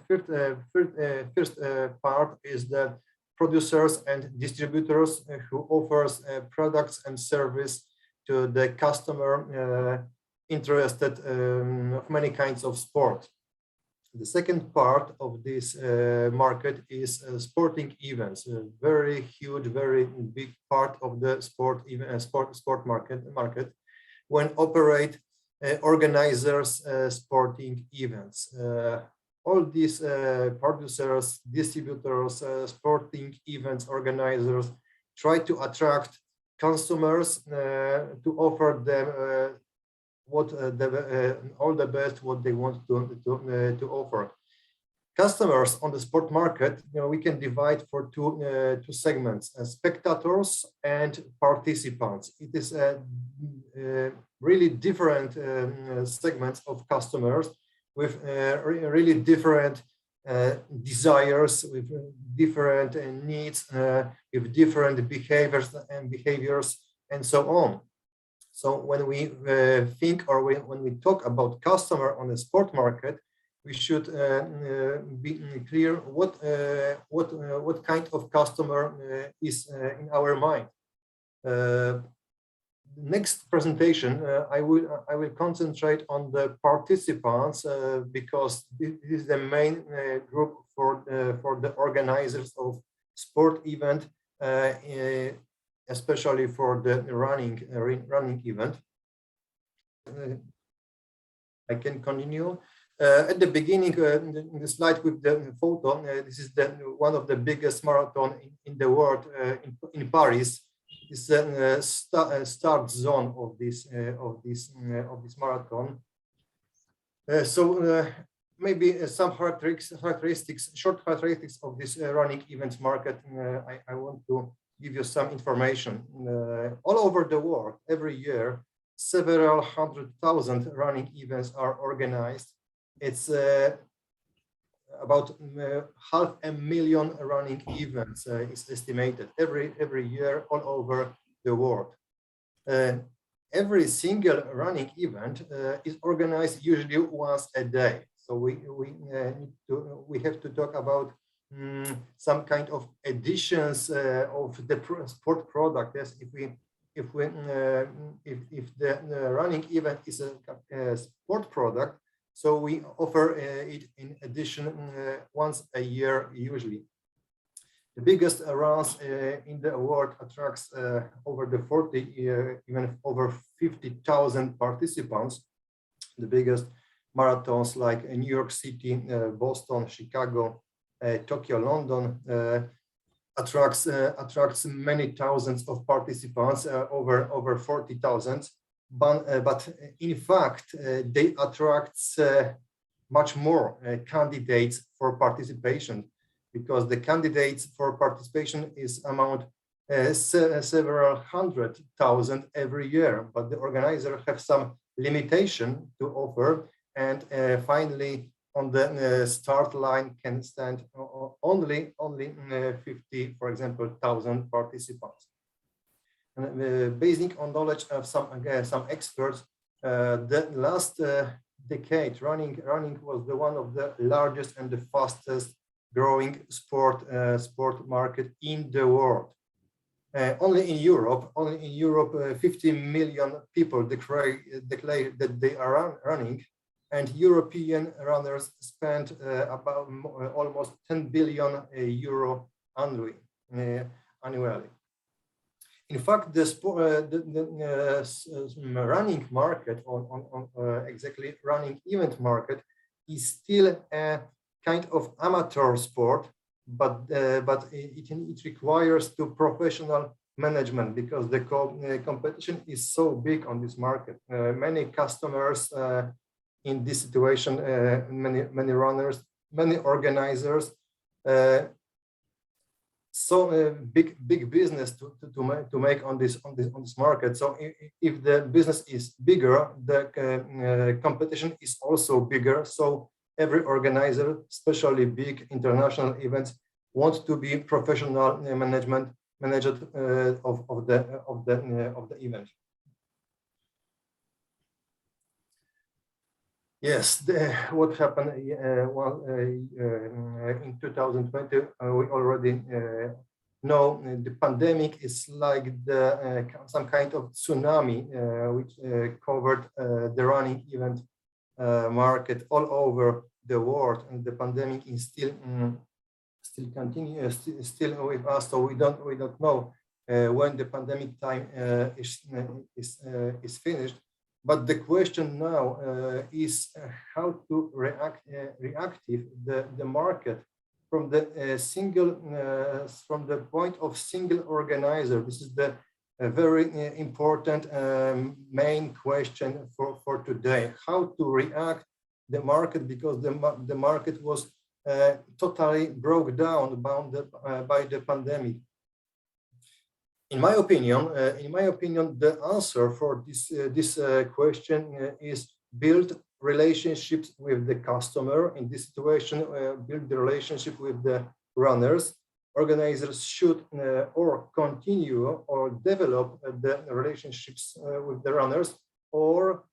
first part is the producers and distributors who offers products and service to the customer interested of many kinds of sport. The second part of this market is sporting events, a very huge, very big part of the sport market when operate organizers sporting events. All these producers, distributors, sporting events organizers try to attract consumers to offer them all the best what they want to offer. Customers on the sport market, we can divide for two segments: spectators and participants. It is really different segments of customers with really different desires, with different needs, with different behaviors, and so on. So when we think or when we talk about customer on the sport market, we should be clear what kind of customer is in our mind. Next presentation, I will concentrate on the participants because this is the main group for the organizers of sport event, especially for the running event. I can continue. At the beginning, in the slide with the photo, this is one of the biggest marathon in the world in Paris. start zone of this marathon. Maybe some characteristics, short characteristics of this running event market. I want to give you some information. All over the world, every year, several 100,000 running events are organized. It's about 500,000 running events is estimated every year all over the world. Every single running event is organized usually once a day. So we have to talk about some kind of editions of the sport product. Yes, if the running event is a sport product, so we offer it in addition once a year usually. The biggest runs in the world attracts over the 40, even over 50,000 participants. The biggest marathons like New York City, Boston, Chicago, Tokyo, London attracts many thousands of participants, over 40,000. But in fact, they attract much more candidates for participation, because the candidates for participation is amount several 100,000 every year, but the organizer have some limitation to offer, and finally on the start line can stand only 50, for example, 1,000 participants. And, basing on knowledge of some experts, the last decade running was the one of the largest and the fastest growing sport market in the world. Only in Europe, 50 million people declare that they are running, and European runners spend about almost 10 billion euro annually. In fact, the running market, exactly running event market, is still a kind of amateur sport, but it requires to professional management, because the competition is so big on this market. Many customers in this situation, many runners, many organizers. So big business to make on this market. So if the business is bigger, the competition is also bigger. So every organizer, especially big international events, wants to be professional manager of the event. Yes, what happened in 2020, we already know. The pandemic is like some kind of tsunami which covered the running event market all over the world, and the pandemic is still continues, still with us. So we don't know when the pandemic time is finished. But the question now is how to reactive the market from the from the point of single organizer. This is the very important main question for today. How to react the market, because the market was totally broke down by the pandemic. In my opinion, the answer for this question is build relationships with the customer. In this situation, build the relationship with the runners. Organizers should or continue or develop the relationships with the runners, or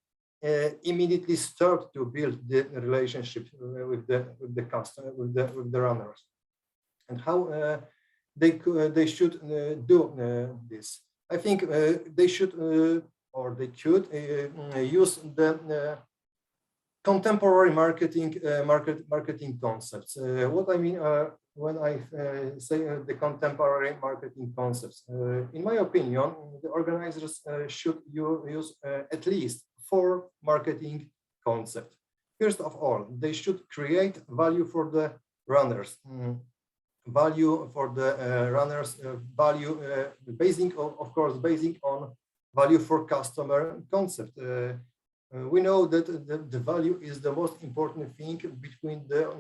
immediately start to build the relationship with the customer, with the runners. And how they should do this. I think they should or they could use the contemporary marketing concepts. What I mean when I say the contemporary marketing concepts, in my opinion, the organizers should use at least 4 marketing concepts. First of all, they should create value for the runners. value for the runners, value basing, of course, basing on value for customer concept. We know that the value is the most important thing between the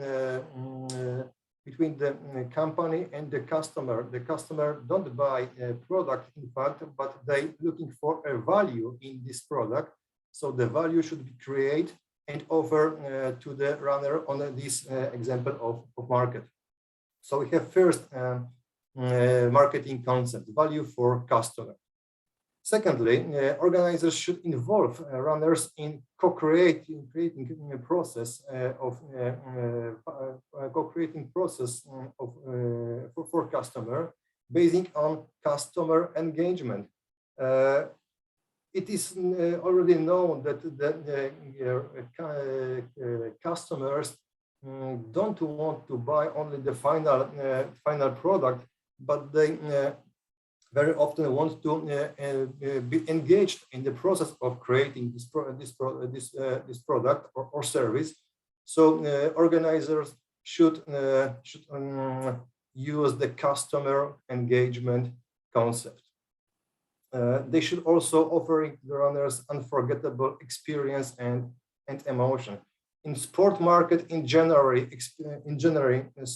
company and the customer. The customer don't buy a product, in fact, but they looking for a value in this product. So the value should be created and offered to the runner on this example of market. So we have first marketing concept, value for customer. Secondly, organizers should involve runners in co-creating process for customer, basing on customer engagement. It is already known that customers don't want to buy only the final product, but they very often want to be engaged in the process of creating this product or service. So organizers should use the customer engagement concept. They should also offering the runners unforgettable experience and emotion. In sport market, in general,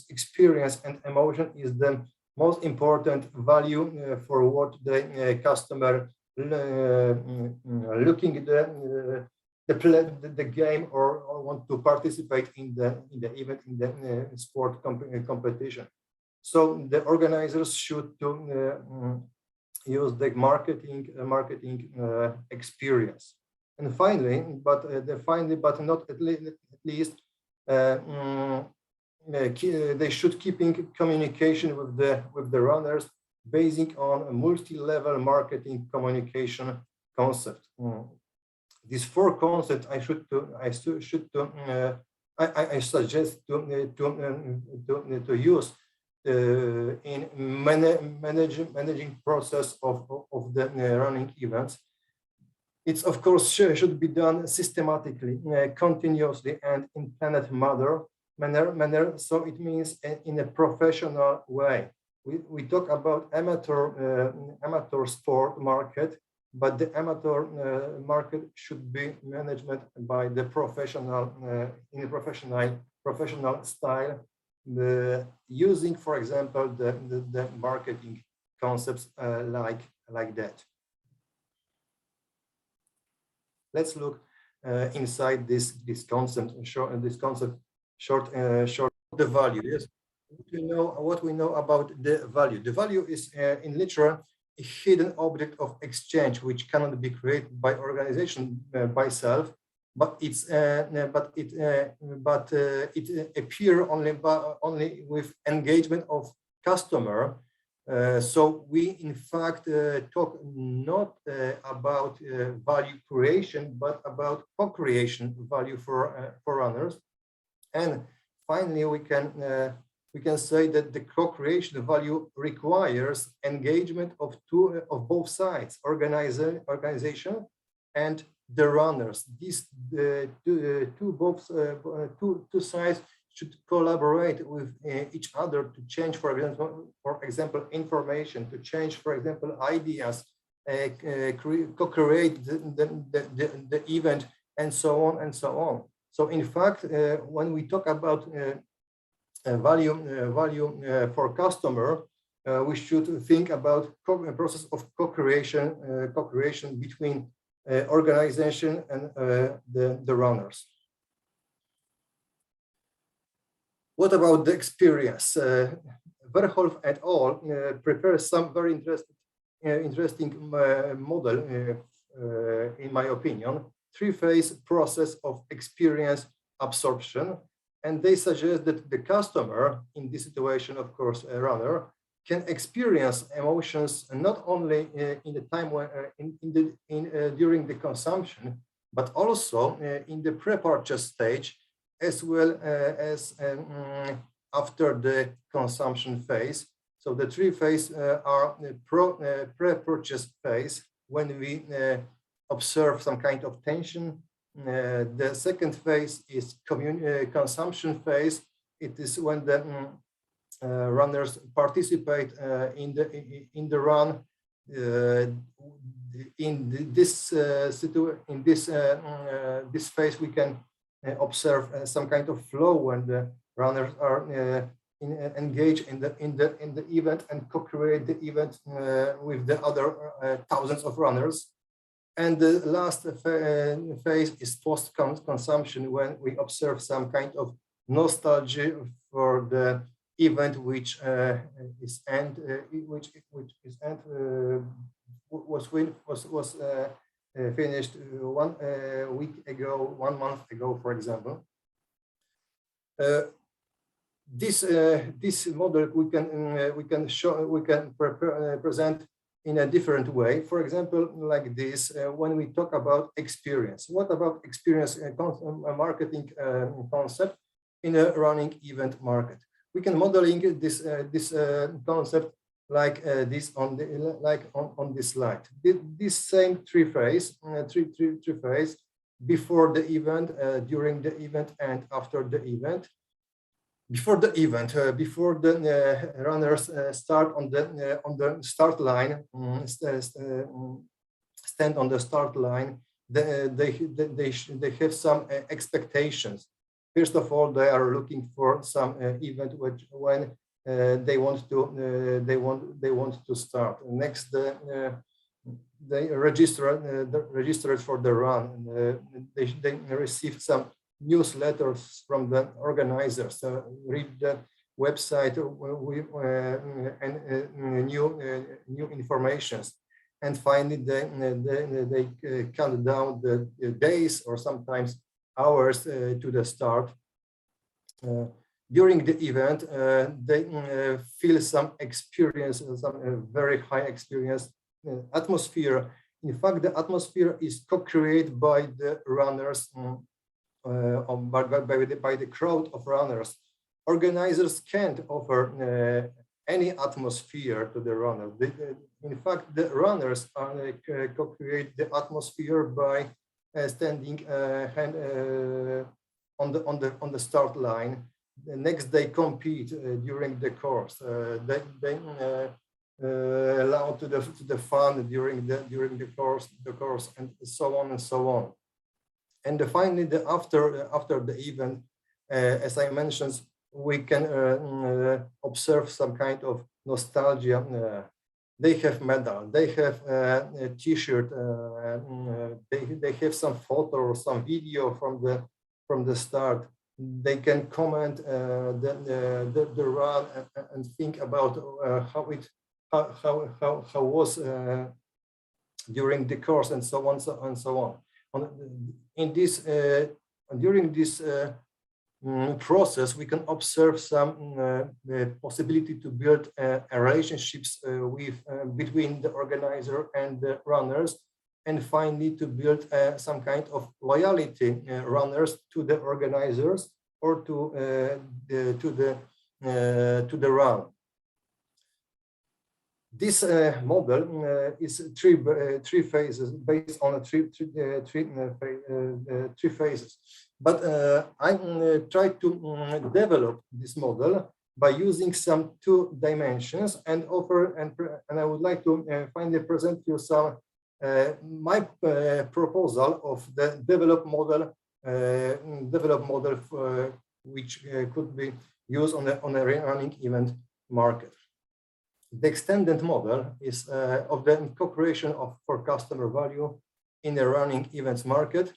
experience and emotion is the most important value for what the customer looking at the game or want to participate in the event, in the sport competition. So the organizers should use the marketing experience. And finally, but not at least, they should keep in communication with the runners, basing on a multi-level marketing communication concept. These four concepts I suggest to use in managing process of the running events. It's of course should be done systematically, continuously, and in planned manner. So it means in a professional way. We talk about amateur sport market, but the amateur market should be managed by the professional in a professional style, using, for example, the marketing concepts like that. Let's look inside this concept. Short the value. Yes, what we know about the value. The value is in literature a hidden object of exchange which cannot be created by organization by self, but it appears only with engagement of customer. So we in fact talk not about value creation, but about co-creation value for runners. And finally, we can say that the co-creation value requires engagement of both sides, organization and the runners. These two sides should collaborate with each other to change, for example, information, to change, for example, ideas, co-create the event, and so on and so on. So in fact, when we talk about value for customer, we should think about a process of co-creation between organization and the runners. What about the experience? Verholf et al. Prepares some very interesting model, in my opinion, three-phase process of experience absorption. And they suggest that the customer, in this situation, of course, a runner, can experience emotions not only in the time when during the consumption, but also in the pre-purchase stage, as well as after the consumption phase. So the three phases are the pre-purchase phase, when we observe some kind of tension. The second phase is consumption phase. It is when the runners participate in the run. This phase, we can observe some kind of flow when the runners are engaged in the event and co-create the event with the other thousands of runners. And the last phase is post-consumption, when we observe some kind of nostalgia for the event which was finished 1 week ago, 1 month ago, for example. This model we can present in a different way. For example, like this, when we talk about experience. What about experience marketing concept in a running event market? We can modeling this concept like this on this slide. This same three phase before the event, during the event, and after the event. Before the event, before the runners start on the start line, stand on the start line, they have some expectations. First of all, they are looking for some event when they want to start. Next, they register for the run. They receive some newsletters from the organizers, read the website and new informations, and finally they count down the days or sometimes hours to the start. During the event, they feel some experience, some very high experience atmosphere. In fact, the atmosphere is co-created by the runners. By the crowd of runners. Organizers can't offer any atmosphere to the runner. In fact, the runners co-create the atmosphere by standing on the start line. The next, they compete during the course. They allow to the fun during the course, and so on and so on. And finally, after the event, as I mentioned, we can observe some kind of nostalgia. They have medal, they have a T-shirt, they have some photo or some video from the start. They can comment the run and think about how was during the course, and so on and so on. During this process, we can observe some possibility to build relationships between the organizer and the runners, and finally to build some kind of loyalty runners to the organizers or to the run. This model is three phases, based on three phases. But I tried to develop this model by using some 2 dimensions and I would like to finally present you some my proposal of the developed model which could be used on a running event market. The extended model is of the co-creation for customer value in a running events market.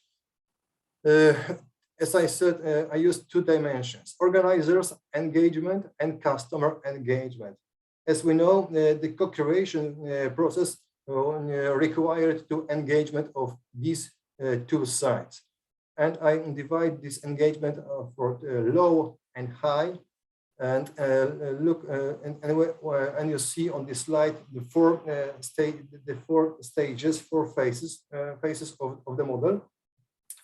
As I said, I used 2 dimensions: organizers engagement and customer engagement. As we know, the co-creation process required to engagement of these 2 sides. And I divide this engagement for low and high. And and you see on this slide the 4 stages, 4 phases of the model.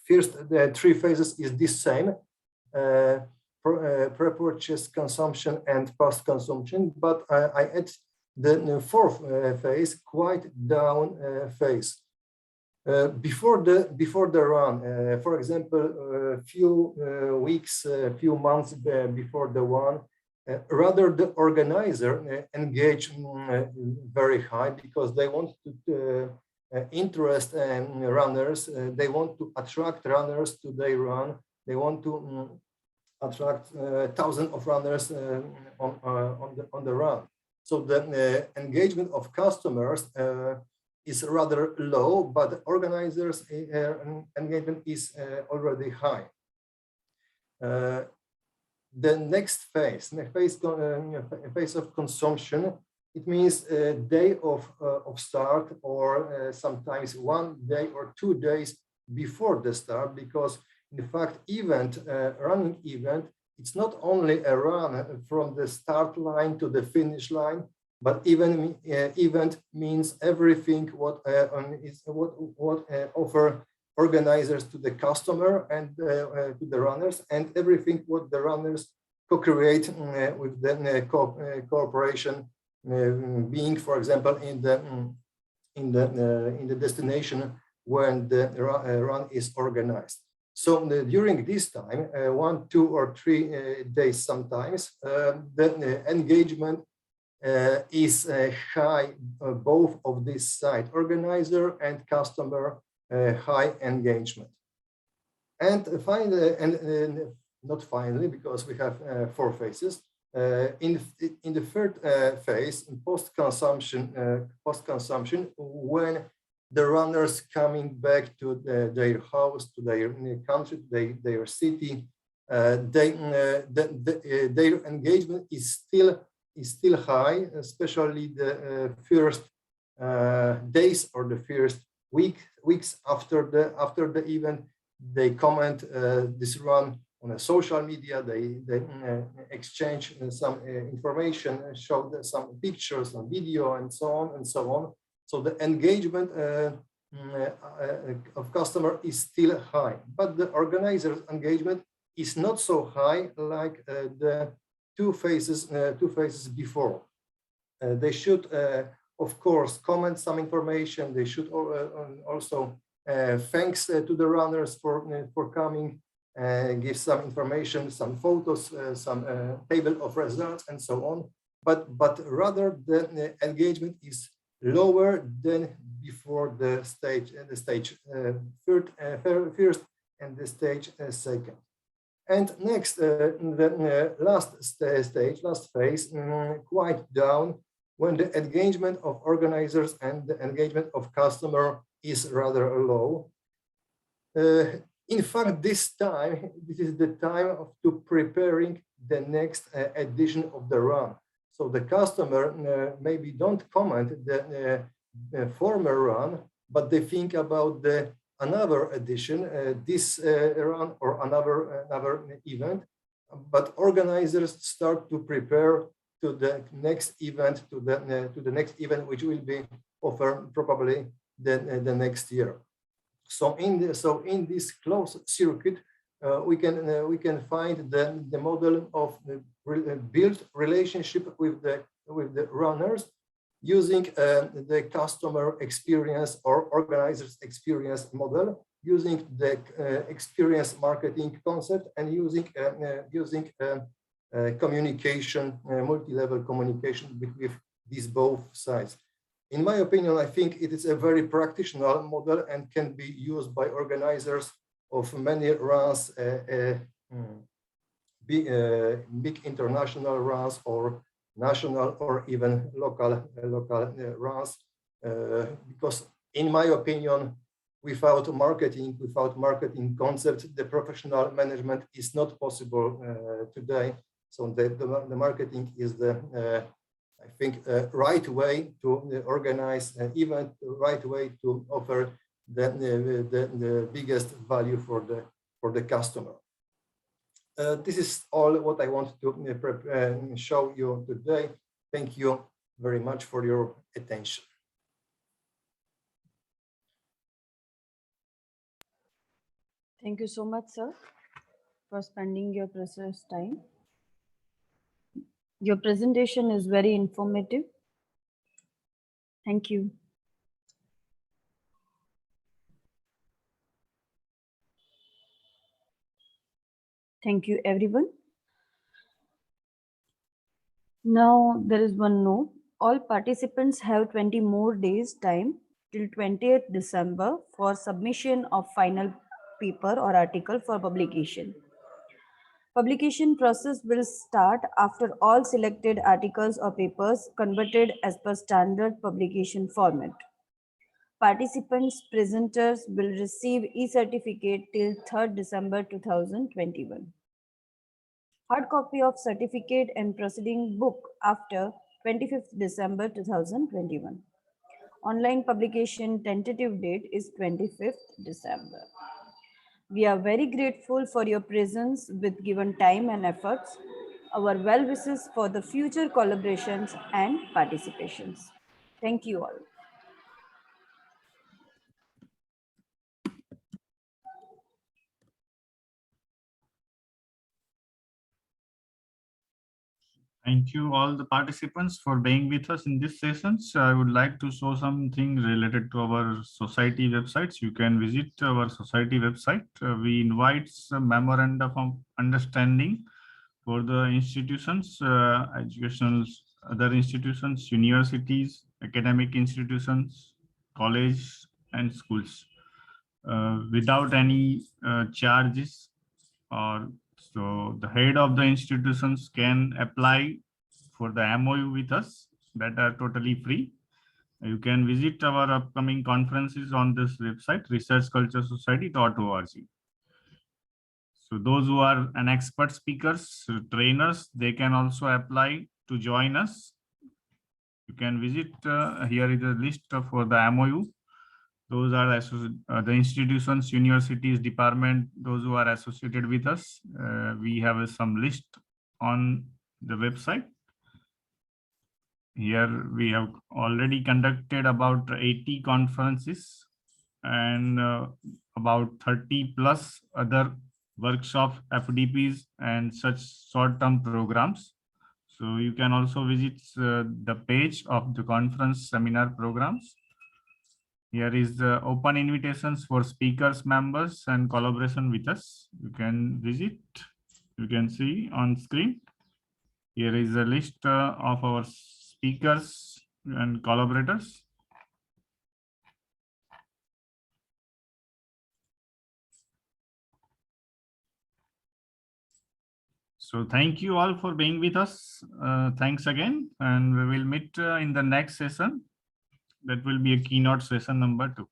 First, the 3 phases is this same: pre-purchase, consumption, and post-consumption. But I add the 4th phase, quite down phase. Before the run, for example, a few weeks, a few months before the run, Rather, the organizer engage very high because they want to interest runners. They want to attract runners to their run. They want to attract thousands of runners on the run. So the engagement of customers is rather low, but the organizers' engagement is already high. The next phase of consumption, it means a day of start, or sometimes 1 day or 2 days before the start, because in fact, running event, it's not only a run from the start line to the finish line, but even event means everything what offer organizers to the customer and to the runners, and everything what the runners co-create with the cooperation, being, for example, in the destination when the run is organized. So during this time, 1, 2, or 3 days sometimes, the engagement is high, both of this side, organizer and customer, high engagement. And finally, not finally, because we have 4 phases. In the third phase, in post-consumption, when the runners coming back to their house, to their country, their city, their engagement is still high, especially the first days or the first weeks after the event. They comment this run on a social media. They exchange some information, show some pictures, some video, and so on and so on. So the engagement of customer is still high, but the organizer's engagement is not so high like the two phases before. They should, of course, comment some information. They should also thanks to the runners for coming, give some information, some photos, some table of results, and so on. But rather the engagement is lower than before the stage first and the stage second. And next, the last phase, quite down, when the engagement of organizers and the engagement of customer is rather low. In fact, this is the time to preparing the next edition of the run. So the customer maybe don't comment the former run, but they think about another edition, this run or another event. But organizers start to prepare to the next event, to the next event, which will be offered probably the next year. So in this closed circuit, we can find the model of build relationship with the runners using the customer experience or organizers experience model, using the experience marketing concept, and using communication, multi-level communication with these both sides. In my opinion, I think it is a very practical model and can be used by organizers of many runs, big international runs or national or even local runs. Because in my opinion, without marketing concept, the professional management is not possible today. So the marketing is the I think right way to organize an event, the right way to offer the biggest value for the customer. This is all what I want to show you today. Thank you very much for your attention. Thank you so much, sir, for spending your precious time. Your presentation is very informative. Thank you. Thank you, everyone. Now there is one note. All participants have 20 more days time till 20th December for submission of final paper or article for publication. Publication process will start after all selected articles or papers converted as per standard publication format. Participants, presenters will receive e-certificate till 3rd December 2021. Hard copy of certificate and proceeding book after 25th December 2021. Online publication tentative date is 25th December. We are very grateful for your presence with given time and efforts. Our well wishes for the future collaborations and participations. Thank you all. Thank you all the participants for being with us in this session. So I would like to show something related to our society websites. You can visit our society website. We invite a memorandum of understanding for the institutions, educational, other institutions, universities, academic institutions, college and schools, without any charges, or so the head of the institutions can apply for the MOU with us that are totally free. You can visit our upcoming conferences on this website, researchculturesociety.org. So those who are an expert speakers, trainers, they can also apply to join us. You can visit, here is a list for the MOU. Those are the institutions, universities, department, those who are associated with us. We have some list on the website. Here we have already conducted about 80 conferences and about 30 plus other workshop FDPs and such short-term programs. So you can also visit the page of the conference seminar programs. Here is the open invitations for speakers, members, and collaboration with us. You can visit. You can see on screen. Here is a list of our speakers and collaborators. So thank you all for being with us. Thanks again, and we will meet in the next session. That will be a keynote session number 2.